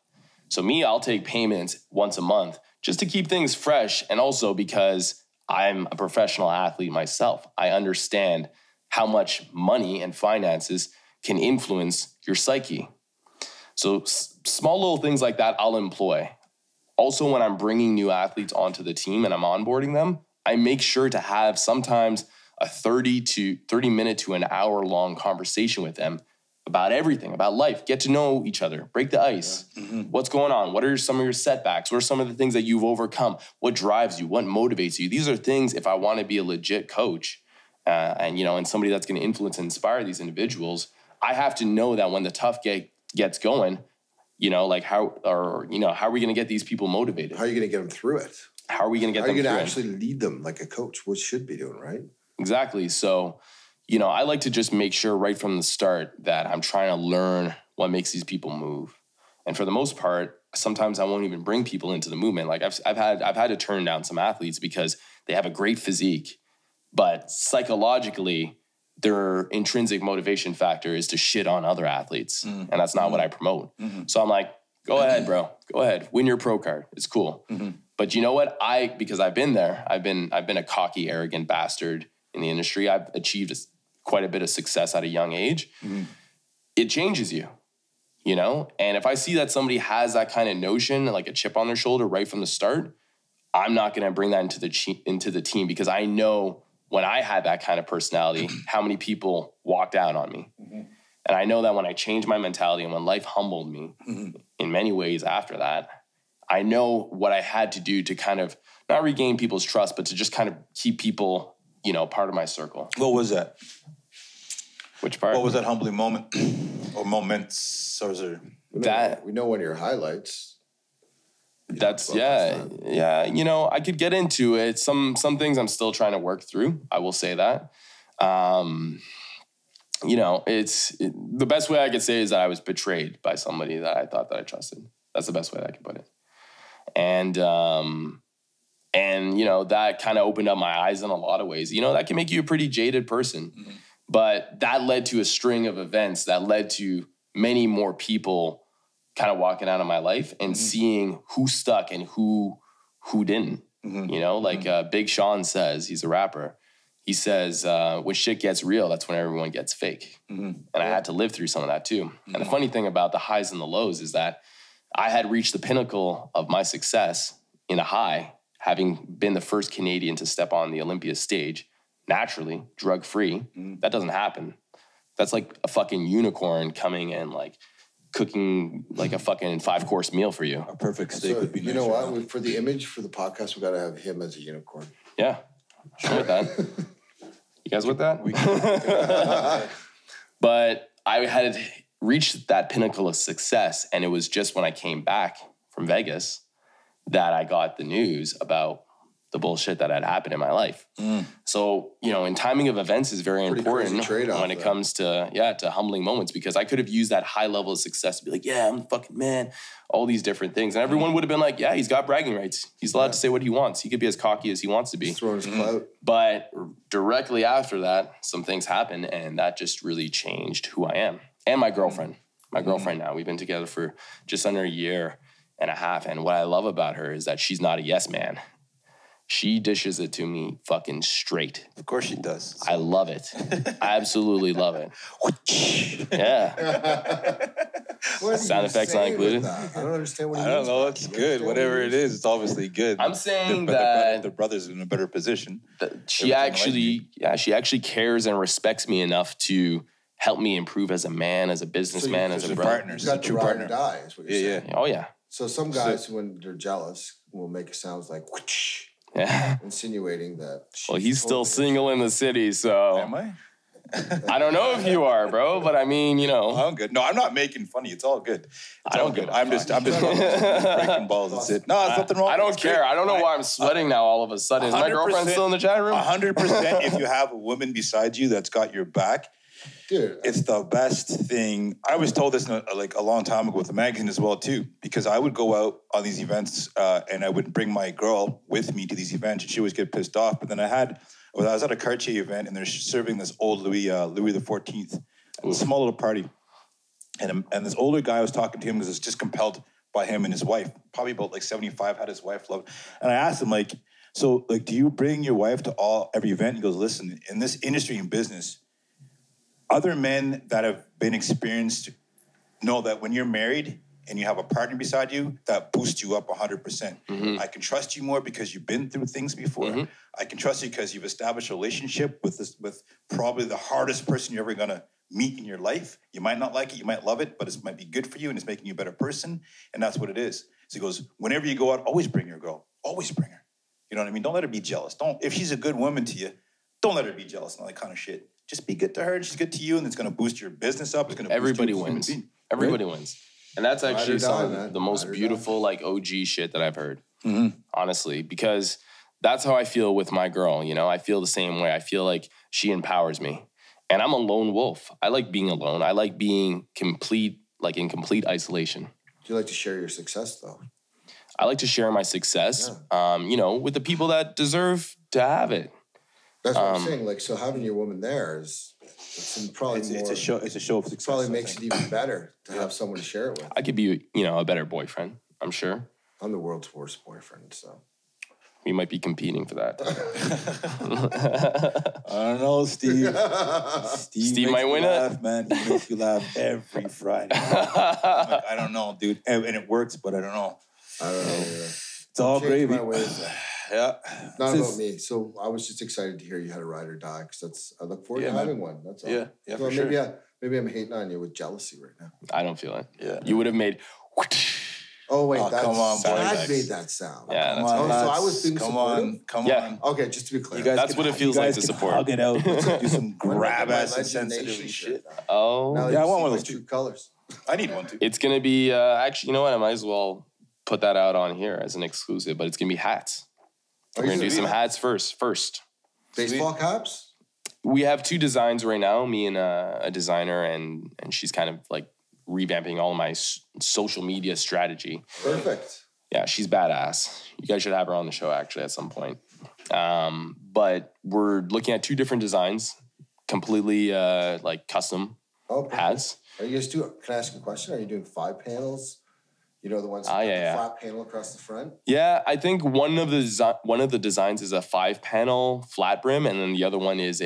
So me, I'll take payments once a month just to keep things fresh, and also because I'm a professional athlete myself. I understand how much money and finances can influence your psyche. So small little things like that I'll employ. Also, when I'm bringing new athletes onto the team and I'm onboarding them, I make sure to have sometimes a 30 minute to an hour long conversation with them about everything, about life. Get to know each other, break the ice. What's going on? What are some of your setbacks? What are some of the things that you've overcome? What drives you? What motivates you? These are things, if I want to be a legit coach and somebody that's going to influence and inspire these individuals, I have to know that when the tough gets going, how are we going to get these people motivated? How are you going to get them through it? How are we going to get them through it? How are you going to actually lead them like a coach would should be doing, right? Exactly. So, I like to just make sure right from the start that I'm trying to learn what makes these people move. And for the most part, sometimes I won't even bring people into the movement. Like I've had to turn down some athletes because they have a great physique, but psychologically, their intrinsic motivation factor is to shit on other athletes. And that's not what I promote. So I'm like, go ahead, bro. Go ahead. Win your pro card. It's cool. But you know what? Because I've been there, I've been a cocky, arrogant bastard in the industry. I've achieved quite a bit of success at a young age. It changes you, And if I see that somebody has that kind of notion, like a chip on their shoulder right from the start, I'm not going to bring that into the team, because I know when I had that kind of personality, how many people walked out on me. And I know that when I changed my mentality and when life humbled me in many ways after that, I know what I had to do to kind of not regain people's trust, but to just kind of keep people, part of my circle. What was that? Which part? What was that humbling moment or moments? Or is there... We know one of your highlights. That's yeah. I could get into it. Some things I'm still trying to work through. I will say that. The best way I could say is that I was betrayed by somebody that I thought that I trusted. That's the best way that I can put it. And that kind of opened up my eyes in a lot of ways. That can make you a pretty jaded person. But that led to a string of events that led to many more people kind of walking out of my life and seeing who stuck and who didn't. Big Sean says, he's a rapper. He says, when shit gets real, that's when everyone gets fake. And I had to live through some of that too. And the funny thing about the highs and the lows is that I had reached the pinnacle of my success in a high, having been the first Canadian to step on the Olympia stage, naturally, drug-free. That doesn't happen. That's like a fucking unicorn coming and like cooking like a fucking 5-course meal for you. A perfect steak would be nice. You know what? For the image, for the podcast, we got to have him as a unicorn. Yeah. Sure with that. You guys with that? But I had reached that pinnacle of success, and it was just when I came back from Vegas that I got the news about the bullshit that had happened in my life. So, in timing of events is very important when it comes to humbling moments, because I could have used that high level of success to be like, yeah, I'm the fucking man, all these different things. And everyone would have been like, yeah, he's got bragging rights. He's allowed to say what he wants. He could be as cocky as he wants to be. Throwing his clout. But directly after that, some things happened, and that just really changed who I am. And my girlfriend. My girlfriend now. We've been together for just under a year and a half. And what I love about her is that she's not a yes man. She dishes it to me fucking straight. Of course she does. I love it. I absolutely love it. Yeah. Sound effects not included. I don't understand what he means. I don't know. It's good. Whatever it is, it's obviously good. I'm saying that the brother's in a better position. She actually cares and respects me enough to help me improve as a man, as a businessman, as a brother. Partners. You got to ride or die, is what you're saying. Oh, yeah. So some guys, when they're jealous, will make it sound like whoosh. Yeah. Insinuating that. Well, he's still single in the city, so. Am I? I don't know if you are, bro, but I mean, I'm good. No, I'm not making funny. It's all good. I don't good. I'm just breaking balls. That's it. No, there's nothing wrong. I don't care. Great. I don't know why I'm sweating now all of a sudden. Is my girlfriend still in the chat room? 100%. If you have a woman beside you that's got your back, Dude, it's the best thing. I was told this like a long time ago with the magazine as well too, because I would go out on these events and I would bring my girl with me to these events, and she always get pissed off. But then I was at a Cartier event, and they're serving this old Louis the 14th, a small little party, and this older guy was talking to him because it's just compelled by him and his wife, probably about like 75, had his wife love. And I asked him like, so like, do you bring your wife to every event? He goes, listen, in this industry and business, other men that have been experienced know that when you're married and you have a partner beside you, that boosts you up 100%. Mm-hmm. I can trust you more because you've been through things before. Mm-hmm. I can trust you because you've established a relationship with probably the hardest person you're ever gonna meet in your life. You might not like it, you might love it, but it might be good for you and it's making you a better person. And that's what it is. So he goes, whenever you go out, always bring your girl. Always bring her. You know what I mean? Don't let her be jealous. If she's a good woman to you, don't let her be jealous and all that kind of shit. Just be good to her and she's good to you, and it's going to boost your business up. It's going to Everybody wins. Everybody wins. And that's actually some of the most beautiful like OG shit that I've heard, honestly, because that's how I feel with my girl. You know, I feel the same way. I feel like she empowers me, and I'm a lone wolf. I like being alone. I like being in complete isolation. Do you like to share your success though? I like to share my success, you know, with the people that deserve to have it. That's what I'm saying. Like, so having your woman there is probably it's a show of success. Probably makes it even better to have someone to share it with. I could be, you know, a better boyfriend, I'm sure. I'm the world's worst boyfriend, so. We might be competing for that. I don't know, Steve. Steve might win it. Man, he makes you laugh every Friday. Like, I don't know, dude. And it works, but I don't know. I don't know. It's all gravy. Yeah. Not about me. So I was just excited to hear you had a ride or die, because I look forward to having one. That's all. Yeah, so for sure. Maybe I'm hating on you with jealousy right now. I don't feel it. Yeah. You would have made. Oh wait, come on, Dad made that sound. Yeah, that's so I was being supportive? Come on. Okay, just to be clear. That's what it feels like to support. Hug it out. Do some grab ass insensitive shit. Oh. Yeah, I want one of those true colors. I need one too. It's going to be, actually, you know what? I might as well put that out on here as an exclusive, but it's going to be hats. We're going to do some hats first. Baseball caps? We have 2 designs right now, me and a designer, and she's kind of like revamping all of my social media strategy. Perfect. Yeah, she's badass. You guys should have her on the show actually at some point. But we're looking at 2 different designs, completely like custom hats. Are you guys can I ask a question? Are you doing 5 panels? You know, the ones with the flat panel across the front? Yeah, I think one of the designs is a 5-panel flat brim, and then the other one is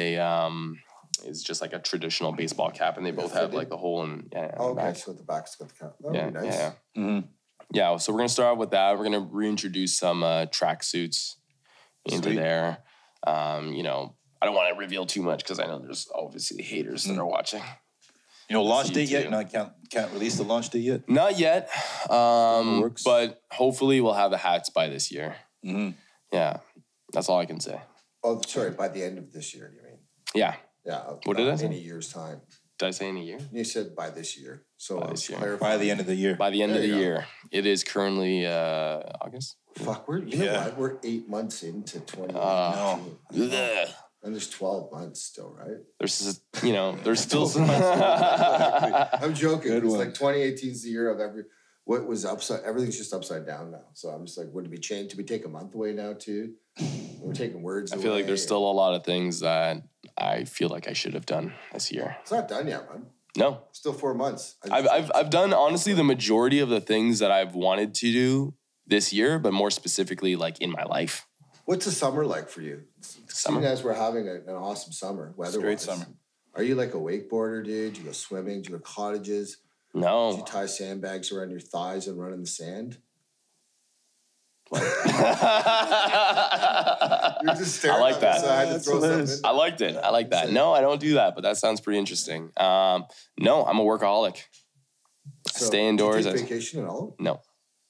is just like a traditional baseball cap, and they both have like the hole in okay, so the back's got the cap. That would be nice. Yeah. Mm-hmm. Yeah, so we're going to start out with that. We're going to reintroduce some track suits into there. You know, I don't want to reveal too much because I know there's obviously haters that are watching. You know, launch date yet? No, I can't release the launch date yet? Not yet. But hopefully we'll have the hats by this year. Mm-hmm. Yeah, that's all I can say. Oh, sorry, by the end of this year, you mean? Yeah. Yeah. What did I say? In a year's time. Did I say in a year? You said by this year. So by this year. By the end of the year. By the end of the year. it is currently August. Fuck, we're 8 months into 2019. And there's 12 months still, right? There's still some. I'm joking. It's like 2018 is the year of what was upside. Everything's just upside down now. So I'm just like, would it be changed? Did we take a month away now too? We're taking words away. I feel like there's still a lot of things that I feel like I should have done this year. It's not done yet, man. No. Still 4 months. I've done honestly the majority of the things that I've wanted to do this year, but more specifically like in my life. What's the summer like for you? Summer? You guys were having an awesome summer, weather-wise. Great summer. Are you like a wakeboarder, dude? Do you go swimming? Do you go to cottages? No. Do you tie sandbags around your thighs and run in the sand? You're just staring I like that. So I had to throw something in. I liked it. I like that. No, I don't do that, but that sounds pretty interesting. No, I'm a workaholic. I stay indoors. Do you take vacation at all? No.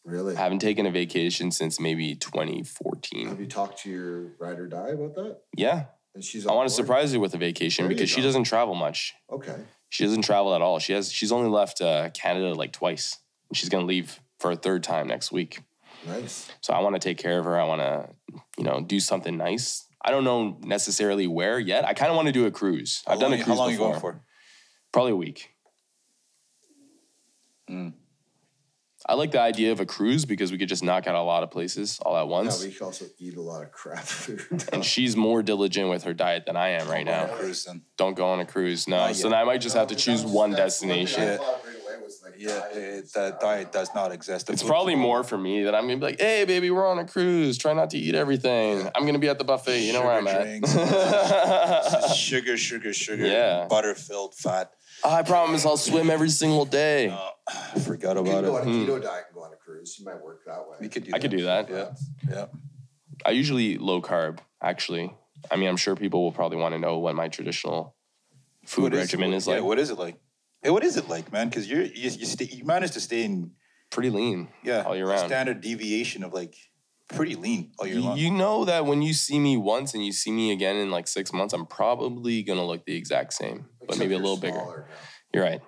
Really? I haven't taken a vacation since maybe 2014. Have you talked to your ride or die about that? Yeah. And she's I want to surprise her with a vacation because she doesn't travel much. Okay. She doesn't travel at all. She's only left Canada like twice. She's going to leave for a 3rd time next week. Nice. So I want to take care of her. I want to, do something nice. I don't know necessarily where yet. I kind of want to do a cruise. I've done a cruise before. How long are you going for? Probably a week. I like the idea of a cruise because we could just knock out a lot of places all at once. Yeah, we can also eat a lot of crap food. And she's more diligent with her diet than I am right now. Don't go on a cruise. No. So then I might just have to choose one destination. That diet does not exist. It's probably more for me that I'm going to be like, hey, baby, we're on a cruise. Try not to eat everything. I'm going to be at the buffet. You know where I'm at. Sugar. Yeah. Butter-filled fat. I promise I'll swim every single day. I forgot about it. You can go on a keto diet and go on a cruise. You might work that way. I could do that. Yeah. I usually eat low carb, actually. I mean, I'm sure people will probably want to know what my traditional food regimen is like. Yeah, what is it like? Hey, what is it like, man? Because you managed to stay in pretty lean all year round. Standard deviation of like pretty lean all year long. You know that when you see me once and you see me again in like 6 months, I'm probably going to look the exact same, but maybe a little bigger. You're right.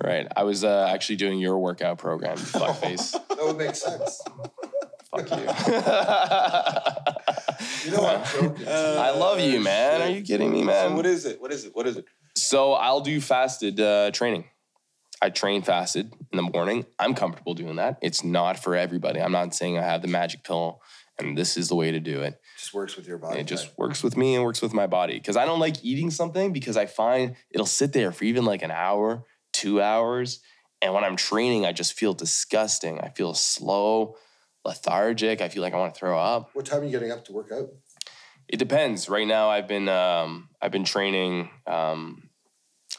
Right. I was actually doing your workout program, fuckface. That would make sense. Fuck you. You know I'm joking. I love you, man. Are you kidding me, man? So what is it? So I'll do fasted training. I train fasted in the morning. I'm comfortable doing that. It's not for everybody. I'm not saying I have the magic pill and this is the way to do it. It just works with your body. It just works with me and works with my body. Because I don't like eating something because I find it'll sit there for even like an hour, 2 hours. And when I'm training, I just feel disgusting. I feel slow, lethargic. I feel like I want to throw up. What time are you getting up to work out? It depends. Right now, I've been training.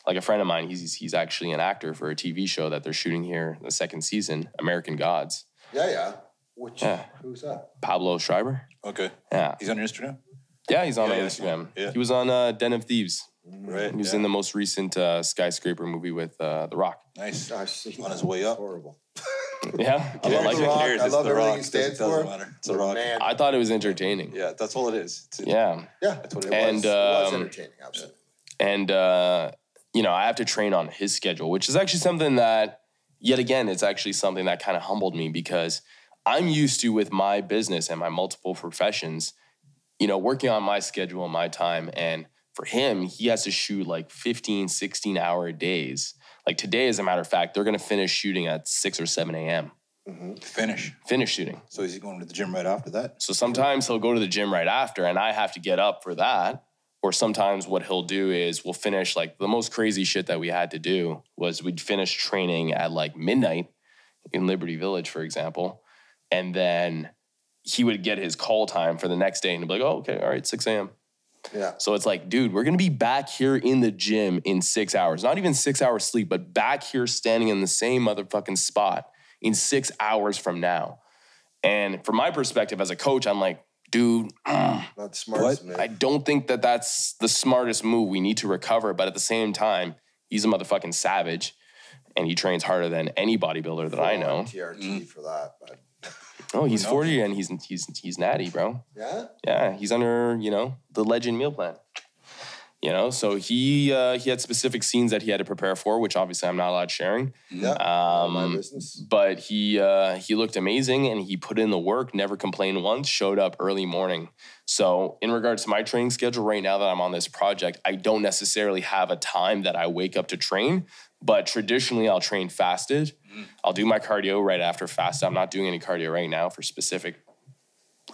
Like a friend of mine, he's actually an actor for a TV show that they're shooting here, the second season, American Gods. Yeah. Who's that? Pablo Schreiber. Okay. Yeah. He's on your Instagram? Yeah, he's on my Instagram. Yeah. He was on Den of Thieves. Right. He was in the most recent Skyscraper movie with The Rock. Nice. On his way up. Horrible. Yeah. I love everything he stands for. It's a Rock. Man. I thought it was entertaining. Yeah, that's all it is. Yeah. That's what it was. It was entertaining, absolutely. And, I have to train on his schedule, which is actually something that, yet again, it's actually something that kind of humbled me because I'm used to, with my business and my multiple professions, working on my schedule and my time. And for him, he has to shoot like 15, 16-hour days. Like today, as a matter of fact, they're going to finish shooting at 6 or 7 a.m. Mm-hmm. Finish shooting. So is he going to the gym right after that? So sometimes he'll go to the gym right after, and I have to get up for that. Or sometimes what he'll do is we'll finish, like the most crazy shit that we had to do was we'd finish training at like midnight in Liberty Village, for example. And then he would get his call time for the next day and he'd be like, oh, okay, all right, 6 a.m. Yeah. So it's like, dude, we're going to be back here in the gym in 6 hours. Not even 6 hours sleep, but back here standing in the same motherfucking spot in 6 hours from now. And from my perspective as a coach, I'm like, dude, not smart. I don't think that that's the smartest move. We need to recover. But at the same time, he's a motherfucking savage and he trains harder than any bodybuilder that I know. TRT for that, but oh, he's 40 and he's natty, bro. Yeah? Yeah, he's under, the Legend meal plan. So he had specific scenes that he had to prepare for, which obviously I'm not allowed sharing. Yeah, my business. But he looked amazing and he put in the work, never complained once, showed up early morning. So in regards to my training schedule right now that I'm on this project, I don't necessarily have a time that I wake up to train, but traditionally I'll train fasted. I'll do my cardio right after fasted. I'm not doing any cardio right now for specific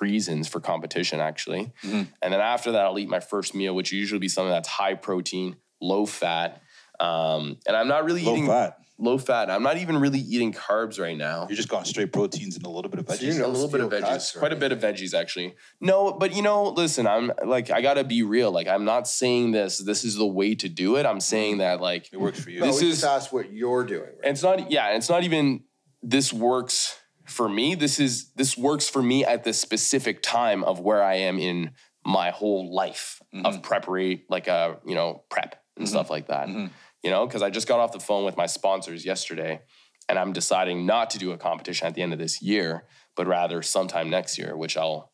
reasons for competition, actually. And then after that, I'll eat my first meal, which will usually be something that's high protein, low fat. And I'm not really eating low fat. I'm not even really eating carbs right now. You're just going straight proteins and a little bit of veggies. So a little bit of veggies, quite a bit of veggies, actually. No, but listen, I'm like, I gotta be real. Like, I'm not saying this is the way to do it. I'm saying that like it works for you. No, we just ask what you're doing. Right? And it's not even this works for me. This works for me at the specific time of where I am in my whole life of prep and stuff like that. Because I just got off the phone with my sponsors yesterday and I'm deciding not to do a competition at the end of this year, but rather sometime next year, which I'll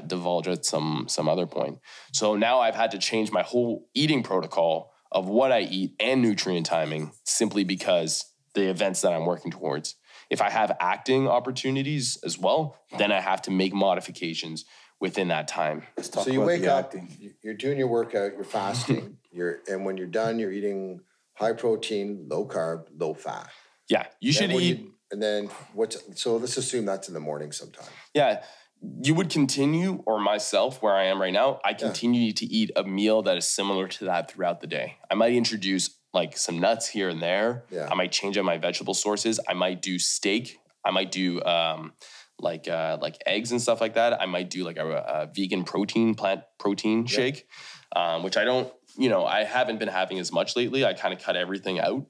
divulge at some other point. So now I've had to change my whole eating protocol of what I eat and nutrient timing simply because the events that I'm working towards. If I have acting opportunities as well, then I have to make modifications within that time. So you wake up, you're doing your workout, you're fasting, and when you're done, you're eating high protein, low carb, low fat. Yeah, you should eat. And then so let's assume that's in the morning sometime. Yeah, you would continue, or myself, where I am right now, I continue to eat a meal that is similar to that throughout the day. I might introduce like some nuts here and there. Yeah. I might change up my vegetable sources. I might do steak. I might do like eggs and stuff like that. I might do like a vegan plant protein shake, which I don't, I haven't been having as much lately. I kind of cut everything out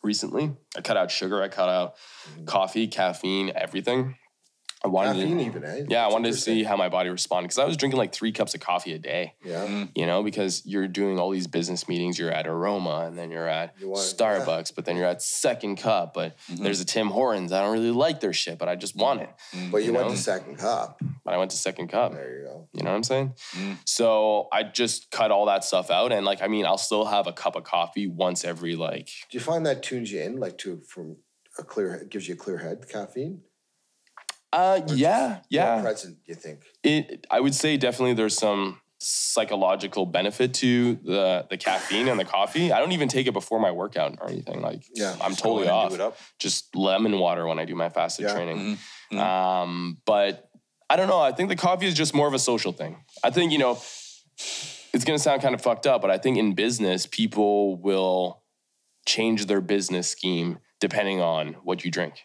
recently. I cut out sugar. I cut out coffee, caffeine, everything. I wanted I wanted to see how my body responded, because I was drinking like 3 cups of coffee a day. Yeah. Because you're doing all these business meetings. You're at Aroma, and then you're at Starbucks, but then you're at Second Cup. But there's a Tim Hortons. I don't really like their shit, but I just want it. But you went to Second Cup. But I went to Second Cup. There you go. You know what I'm saying? So I just cut all that stuff out, and I'll still have a cup of coffee once every Do you find that tunes you in, gives you a clear head, caffeine? Yeah. More present, you think? I would say definitely there's some psychological benefit to the caffeine and the coffee. I don't even take it before my workout or anything. I'm totally off. Just lemon water when I do my fasted training. But I don't know. I think the coffee is just more of a social thing. I think, it's going to sound kind of fucked up, but I think in business, people will change their business scheme depending on what you drink.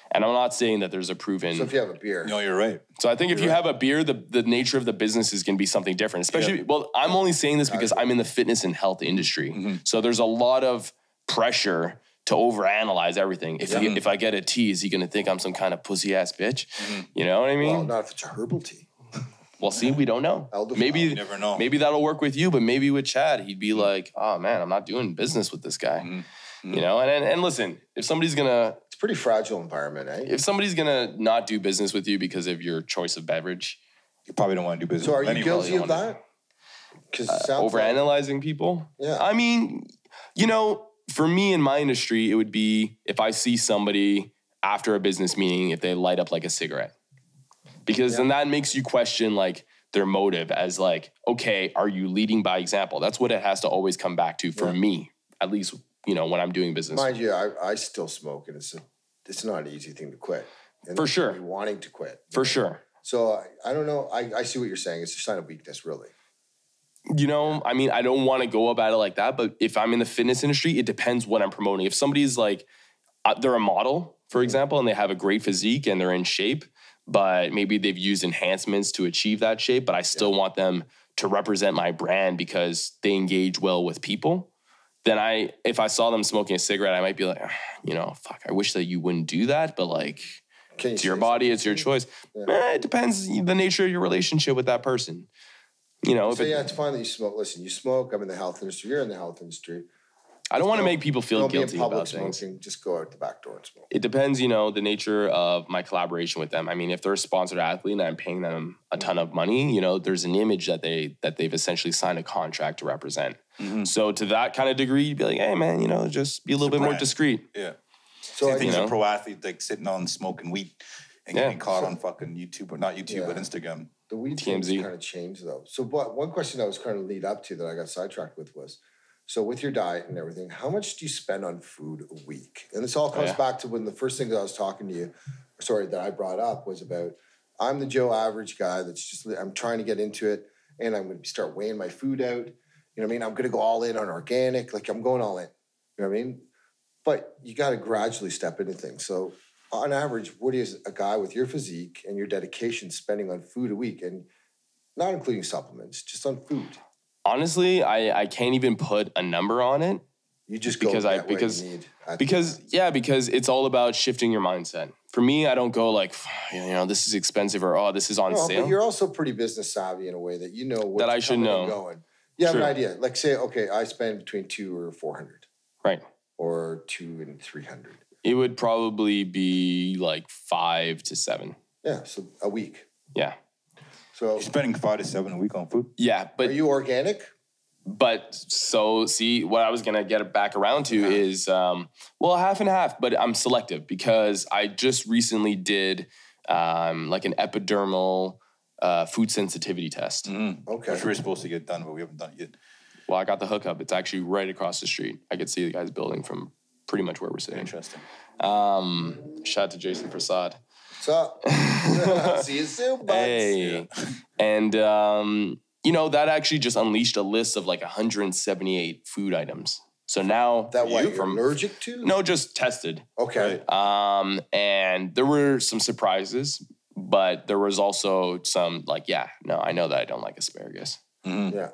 And I'm not saying that there's a proven... So if you have a beer... No, you're right. So I think if you have a beer, the nature of the business is going to be something different. Especially, well, I'm only saying this because I'm in the fitness and health industry. So there's a lot of pressure to overanalyze everything. If I get a tea, is he going to think I'm some kind of pussy-ass bitch? You know what I mean? Well, not if it's a herbal tea. Well, see, we don't know. Maybe you never know. Maybe that'll work with you, but maybe with Chad, he'd be like, oh, man, I'm not doing business with this guy. And listen, if somebody's going to... Pretty fragile environment, eh? If somebody's gonna not do business with you because of your choice of beverage, you probably don't want to do business. So are you guilty of that? Because overanalyzing people. Yeah. I mean, for me in my industry, it would be if I see somebody after a business meeting, if they light up like a cigarette, because then that makes you question like their motive as like, okay, are you leading by example? That's what it has to always come back to for me, at least. When I'm doing business. Mind you, I still smoke, and it's not an easy thing to quit. And for sure. Wanting to quit. For sure. So I don't know. I see what you're saying. It's a sign of weakness, really. I don't want to go about it like that, but if I'm in the fitness industry, it depends what I'm promoting. If somebody's like, they're a model, for example, and they have a great physique and they're in shape, but maybe they've used enhancements to achieve that shape, but I still want them to represent my brand because they engage well with people. Then if I saw them smoking a cigarette, I might be like, fuck, I wish that you wouldn't do that. But like, it's your body, it's your choice. It depends the nature of your relationship with that person. It's fine that you smoke. Listen, you smoke. I'm in the health industry. You're in the health industry. I don't want to make people feel guilty about things. Just go out the back door and smoke. It depends, the nature of my collaboration with them. I mean, if they're a sponsored athlete and I'm paying them a ton of money, there's an image that they've essentially signed a contract to represent. So to that kind of degree, you'd be like, hey man, just be a little bit more discreet. Yeah. So I think a pro athlete like sitting on smoking weed and getting caught on fucking YouTube, or not YouTube, but Instagram. The weed thing's kind of changed though. So one question I was kind of lead up to that I got sidetracked with was, so with your diet and everything, how much do you spend on food a week? And this all comes back to when the first thing that I was talking to you, that I brought up was about, I'm the Joe average guy I'm trying to get into it, and I'm going to start weighing my food out. You know what I mean? I'm going to go all in on organic. Like, I'm going all in. You know what I mean? But you got to gradually step into things. So on average, what is a guy with your physique and your dedication spending on food a week, and not including supplements, just on food? Honestly, I can't even put a number on it. You just go because it's all about shifting your mindset. For me, I don't go like, this is expensive, or this is on sale. But you're also pretty business savvy in a way that you know that I should know. Going. You have an idea. Like say, okay, I spend between 200 or 400, right, or 200 and 300. It would probably be like 5 to 7. Yeah, so a week. Yeah. So you're spending 5 to 7 a week on food? Yeah, but... Are you organic? But so, see, what I was going to get back around to is, half and half, but I'm selective because I just recently did like an epidermal food sensitivity test. Okay. Which we're supposed to get done, but we haven't done it yet. Well, I got the hookup. It's actually right across the street. I could see the guys building from pretty much where we're sitting. Interesting. Shout out to Jason Prasad. What's up? See you soon, buds. Hey. Yeah. And, that actually just unleashed a list of like 178 food items. So now That what you're allergic to? No, just tested. Okay. And there were some surprises, but there was also some I know that I don't like asparagus, Yeah.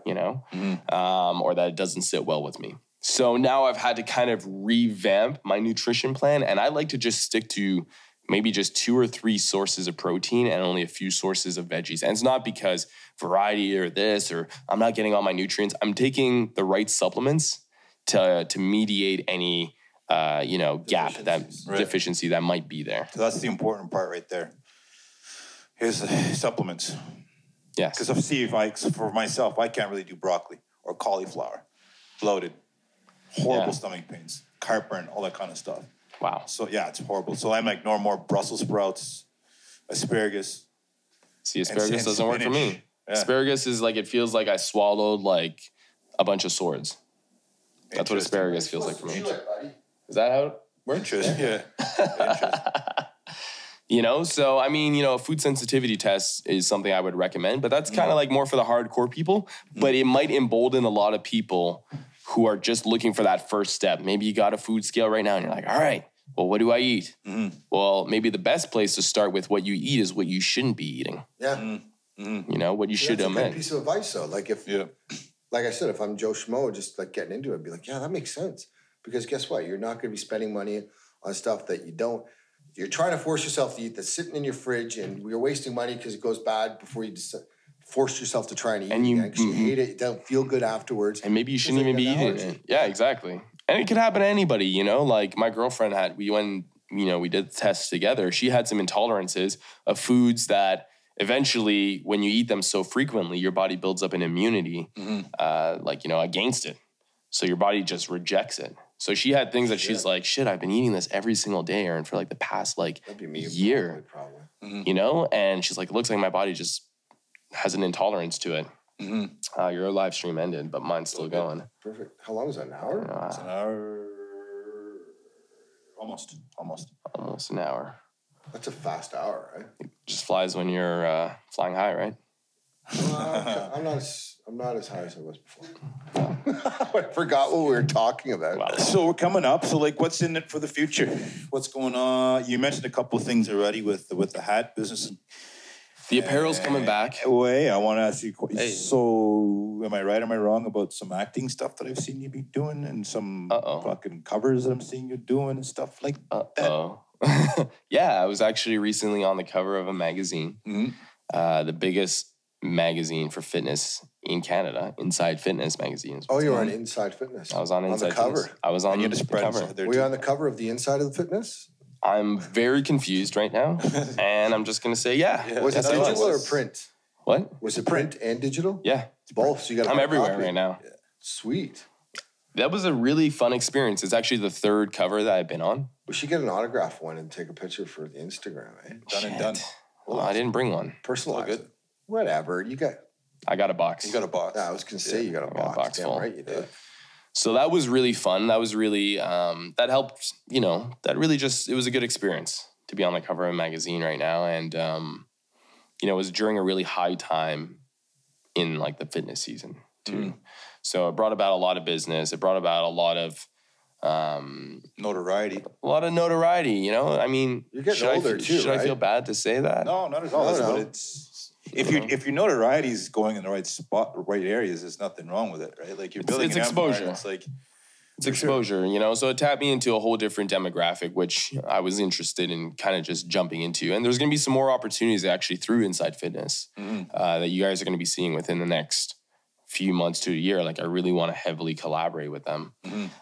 or that it doesn't sit well with me. So now I've had to kind of revamp my nutrition plan, and I like to just stick to maybe just 2 or 3 sources of protein and only a few sources of veggies. And it's not because variety or this, or I'm not getting all my nutrients. I'm taking the right supplements to mediate any gap, that deficiency that might be there. So that's the important part right there. Here's the supplements. Yes. Because for myself, I can't really do broccoli or cauliflower, bloated, horrible stomach pains, heartburn, all that kind of stuff. Wow. So yeah, it's horrible. So I'm like no more Brussels sprouts, asparagus. See, asparagus doesn't work for me. Yeah. Asparagus is like, it feels like I swallowed like a bunch of swords. That's what asparagus feels like for me. Is that how it works? Interesting. Yeah. Interesting. So I mean, a food sensitivity test is something I would recommend, but that's kind of like more for the hardcore people. But it might embolden a lot of people who are just looking for that first step. Maybe you got a food scale right now and you're like, all right, well, what do I eat? Mm-hmm. Well, maybe the best place to start with what you eat is what you shouldn't be eating. Yeah. What you should That's a omit. good piece of advice, though. Like like I said, if I'm Joe Schmo, just like getting into it, I'd be like, yeah, that makes sense. Because guess what? You're not going to be spending money on stuff that you don't. You're trying to force yourself to eat that's sitting in your fridge, and you're wasting money because it goes bad before you just force yourself to try and eat it again, 'cause you hate it. You don't feel good afterwards. And maybe you shouldn't even be eating it. Yeah, exactly. And it could happen to anybody, Like my girlfriend we did the test together. She had some intolerances of foods that eventually, when you eat them so frequently, your body builds up an immunity, against it. So your body just rejects it. So she had things that she's like, shit, I've been eating this every single day, Aaron, for like the past That'd be me, year. probably. And she's like, it looks like my body just has an intolerance to it. Your live stream ended, but mine's still going. Perfect. How long is that? An hour? It's an hour. Almost. Almost an hour. That's a fast hour, right? It just flies when you're flying high, right? I'm not as high as I was before. I forgot what we were talking about. Wow. So we're coming up. So what's in it for the future? What's going on? You mentioned a couple of things already with the hat business. The apparel's coming back. Wait, I want to ask you. Hey. So, am I right? Am I wrong about some acting stuff that I've seen you be doing, and some fucking covers that I'm seeing you doing and stuff like that? Yeah, I was actually recently on the cover of a magazine, the biggest magazine for fitness in Canada, Inside Fitness magazine. Oh, you were on Inside Fitness. I was on Inside the cover. Fitness. I was on the cover. Were you on the cover of the Inside of the Fitness? I'm very confused right now, and I'm just gonna say, Was it digital or print? What? Was it print and digital? Yeah, both. So you got. I'm everywhere right now. Yeah. Sweet. That was a really fun experience. It's actually the 3rd cover that I've been on. We should get an autograph one and take a picture for the Instagram, eh? Done and done. Well, I didn't bring one. Personalize it. Whatever. I got a box. You got a box. I was gonna say you got a box. Damn full. right you did. So that was really fun. That was really, that helped, that really it was a good experience to be on the cover of a magazine right now. And, it was during a really high time in like the fitness season too. So it brought about a lot of business. It brought about a lot of, notoriety. I mean, you're getting older too, Should I feel bad to say that? No, not at all. That's what it's. If your notoriety is going in the right spot, the right areas, there's nothing wrong with it, right? Like you're building it's an exposure. Empire, It's exposure, So it tapped me into a whole different demographic, which I was interested in kind of just jumping into. And there's going to be some more opportunities actually through Inside Fitness that you guys are going to be seeing within the next few months to a year. Like I really want to heavily collaborate with them. In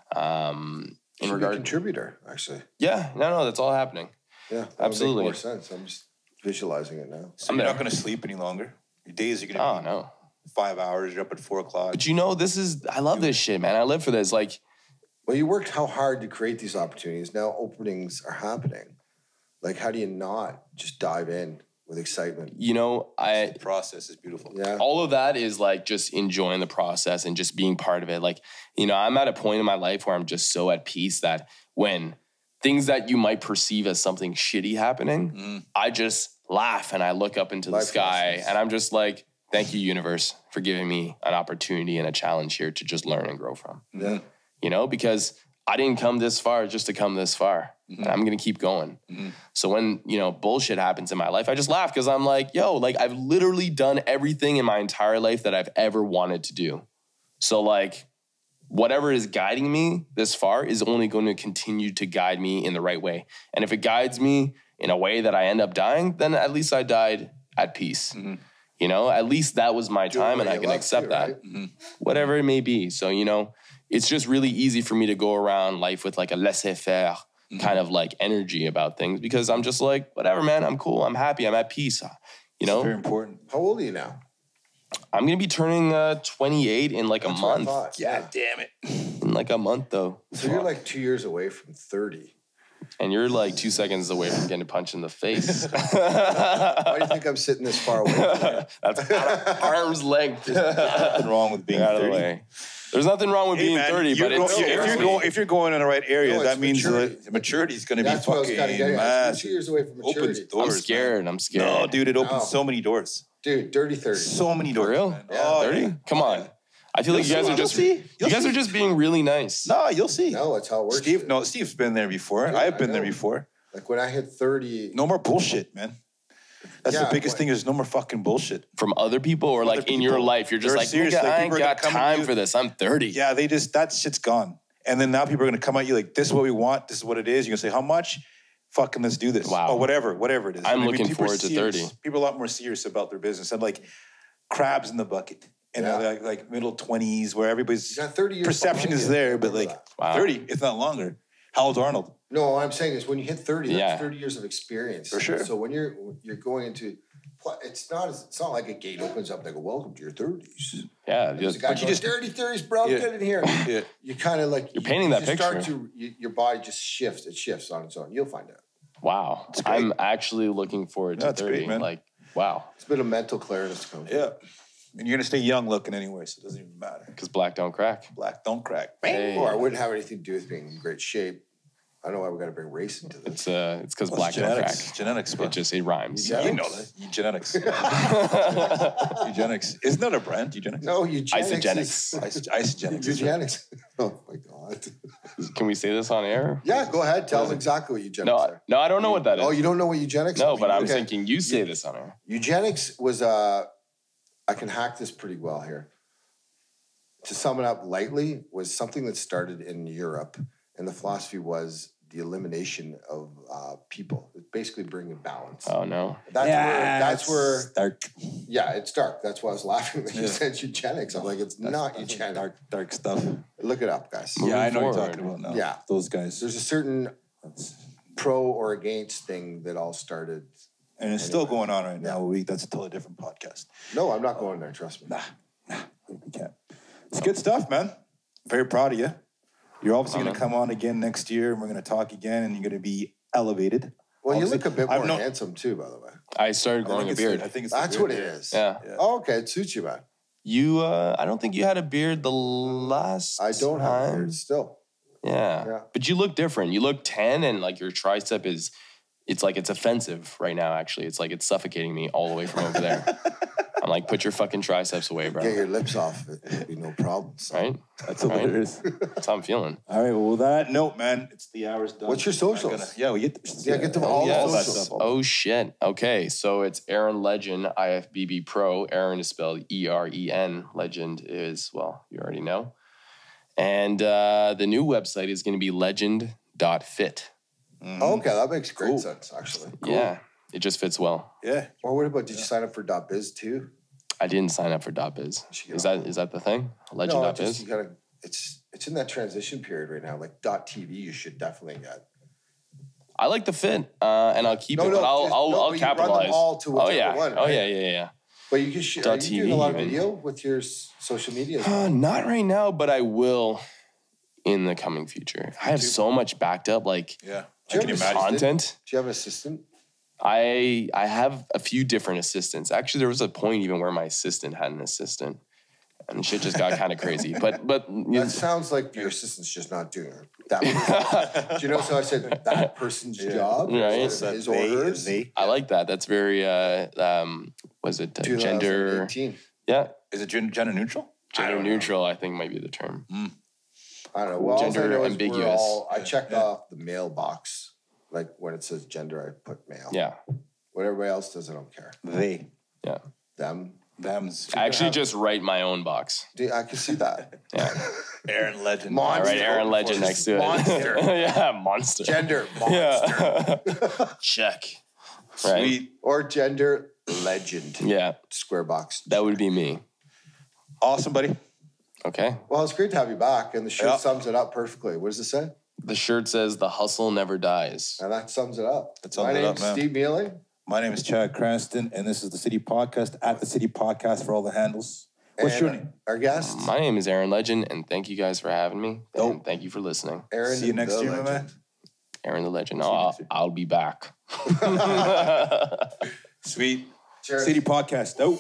regard, contributor, actually. Yeah, no, that's all happening. Yeah, absolutely. Would make more sense. I'm just visualizing it now. So you're not going to sleep any longer. Your days are going to be no. 5 hours. You're up at 4 o'clock. But I love this shit, man. I live for this. Like, well, you worked how hard to create these opportunities. Now openings are happening. Like, how do you not just dive in with excitement. You know, The process is beautiful. Yeah. all of that is like just enjoying the process and just being part of it. Like, you know, I'm at a point in my life where I'm just so at peace that when things that you might perceive as something shitty happening, I just laugh and I look up into the Life sky lessons. and I'm just like, thank you, universe, for giving me an opportunity and a challenge here to just learn and grow from. Yeah. You know, because I didn't come this far just to come this far. And I'm going to keep going. So when, you know, bullshit happens in my life, I just laugh because I'm like, yo, like I've literally done everything in my entire life that I've ever wanted to do. So like whatever is guiding me this far is only going to continue to guide me in the right way. And if it guides me in a way that I end up dying, then at least I died at peace. You know, at least that was my time and I can accept that. Whatever it may be. So, you know, it's just really easy for me to go around life with like a laissez-faire kind of like energy about things because I'm just like, whatever, man, I'm cool. I'm happy. I'm at peace. You know, It's very important. How old are you now? I'm going to be turning 28 in like That's a what I month. thought. Yeah. Damn it. In like a month though. So you're like 2 years away from 30. And you're like 2 seconds away from getting punched in the face. Why do you think I'm sitting this far away from you? That's arm's length. Nothing wrong with being Out of the 30. way. There's nothing wrong with being 30, but it's if you're going in the right area, No, that it's means maturity. that maturity is going to be That's what I was fucking kind of getting at. massive. 2 years away from maturity. Opens doors. I'm scared. I'm scared. No, dude, it opens No. so many doors. Dude, dirty 30. So many doors. For real? Man. Yeah, Oh, 30? yeah. Come on. I feel like you guys are just see. you You'll guys see. are just being really nice. No, you'll see. No, that's how it works. Steve, dude. no, Steve's been there before. Dude, I've been I there know. before. Like when I hit 30, No more bullshit, man. That's Yeah, the biggest but- thing. There's no more fucking bullshit. From other people or like other in your people. life, you're just They're like, serious, nigga, like, I people ain't are got gonna come at time you- for this. I'm 30. Yeah, that shit's gone. And then now people are going to come at you like, this is what we want. This is what it is. You're going to say, how much? Fucking let's do this. Wow. Or whatever it is. I'm I mean, looking people are forward to serious. 30. People are a lot more serious about their business. I'm like crabs in the bucket. And Yeah. they're like middle 20s where everybody's you got 30 years perception behind is you. there, but Remember like that. Wow. 30, if not longer. How old's Arnold? No, what I'm saying is when you hit 30, that's Yeah. 30 years of experience. For sure. So when you're going into, it's not like a gate opens up and they go, welcome to your 30s. Yeah. There's a guy But you going, just- dirty 30s, bro, Yeah. get in here. Yeah. You kind of like, You're painting that you start picture. your body just shifts. It shifts on its own. You'll find out. Wow. great. I'm actually looking forward to That's 30. great, man. Like, wow. It's a bit of mental clarity to come. Yeah. And you're going to stay young looking anyway, so it doesn't even matter. Because black don't crack. Black don't crack. Hey. Or I wouldn't have anything to do with being in great shape. I don't know why we got to bring race into this. It's because Well, black don't crack. Genetics, bro. It rhymes. Yeah. You know that. Eugenics. Eugenics. Isn't that a brand? Eugenics? No, eugenics. Isogenics. Isogenics. Eugenics. Oh my God. Can we say this on air? Yeah, go ahead. Tell them exactly what eugenics No, are. no, I don't know what that is. Oh, you don't know what eugenics No, are? but I'm Okay. thinking you say this on air. Eugenics was I can hack this pretty well here. To sum it up lightly, was something that started in Europe, and the philosophy was the elimination of people. It's basically bringing balance. Oh no. That's where dark. yeah, it's dark. That's why I was laughing when you said eugenics. I'm like, it's not eugenics. Dark stuff. Look it up, guys. Yeah, I know what you're forward. talking about now. Yeah. Those guys. There's a certain pro or against thing that all started. And it's still going on right now. That's a totally different podcast. No, I'm not going there, trust me. We can't. It's good stuff, man. Very proud of you. You're obviously going to come on again next year, and we're going to talk again, and you're going to be elevated. Well, you Obviously, look a bit I've more known- handsome too, by the way. I started growing a beard. I think it's That's the what beard. it is. Yeah. Oh, okay. It suits you, man. You, I don't think you had a beard the last I don't have a time. beard still. Yeah. Yeah. But you look different. You look tan and like your tricep is, it's like it's offensive right now, actually. It's like it's suffocating me all the way from over there. I'm like, put your fucking triceps away, bro. Get your lips off. It'll be no problem. son. Right? That's Right. hilarious. That's how I'm feeling. All right, well, with that note, man, it's the hour's done. What's your socials? We get Get them all all the that socials. stuff. Oh, shit. Okay. So it's Eren Legend, IFBB Pro. Eren is spelled E-R-E-N. Legend is, well, you already know. And the new website is going to be legend.fit. Okay, that makes great sense, actually. Yeah. It just fits well. Yeah. Or what about, did you sign up for .biz too? I didn't sign up for .biz. should Is get that the thing? No, Legend.biz? just, you gotta, it's in that transition period right now. Like .tv, you should definitely get. I like the fit, and I'll keep No, it, no, but I'll just- no, but you run them capitalize. all to oh whichever yeah, one, oh right? yeah. But you can are you doing a lot of even. video with your social media? As well? Not right now, but I will in the coming future. I have so much backed up, like Yeah. Do you I can have imagine. content. Do you have an assistant? I have a few different assistants. Actually, there was a point even where my assistant had an assistant. And shit just got kind of crazy. But that sounds like your assistant's just not doing it. That do you know? So I said that person's job, right? His orders. I like that. That's very was it gender? Yeah, is it gender neutral? Gender neutral, I think might be the term. I don't know. Well, gender ambiguous. I checked off the mailbox, like when it says gender, I put male. Yeah. What everybody else does, I don't care. They. Yeah. Them. Them's. I actually just write my own box. I can see that. Yeah. Eren Legend. Monster. All right, Eren Legend next to it. Monster. Yeah, monster. Gender. Monster. Yeah. Check. Sweet. Right? Or gender legend. Yeah. Square box. That would be me. Awesome, buddy. Okay. Well, it's great to have you back, and the shirt sums it up perfectly. What does it say? The shirt says, "The hustle never dies." And that sums it up. My name's Steve Mealy. My name is Chad Cranston, and this is the City Podcast, at the City Podcast for all the handles. What's your name? Our guest? My name is Eren Legend, and thank you guys for having me. And thank you for listening. Eren, see you next year, my man. Eren the Legend. I'll be back. Sweet. Cheers. City Podcast, dope.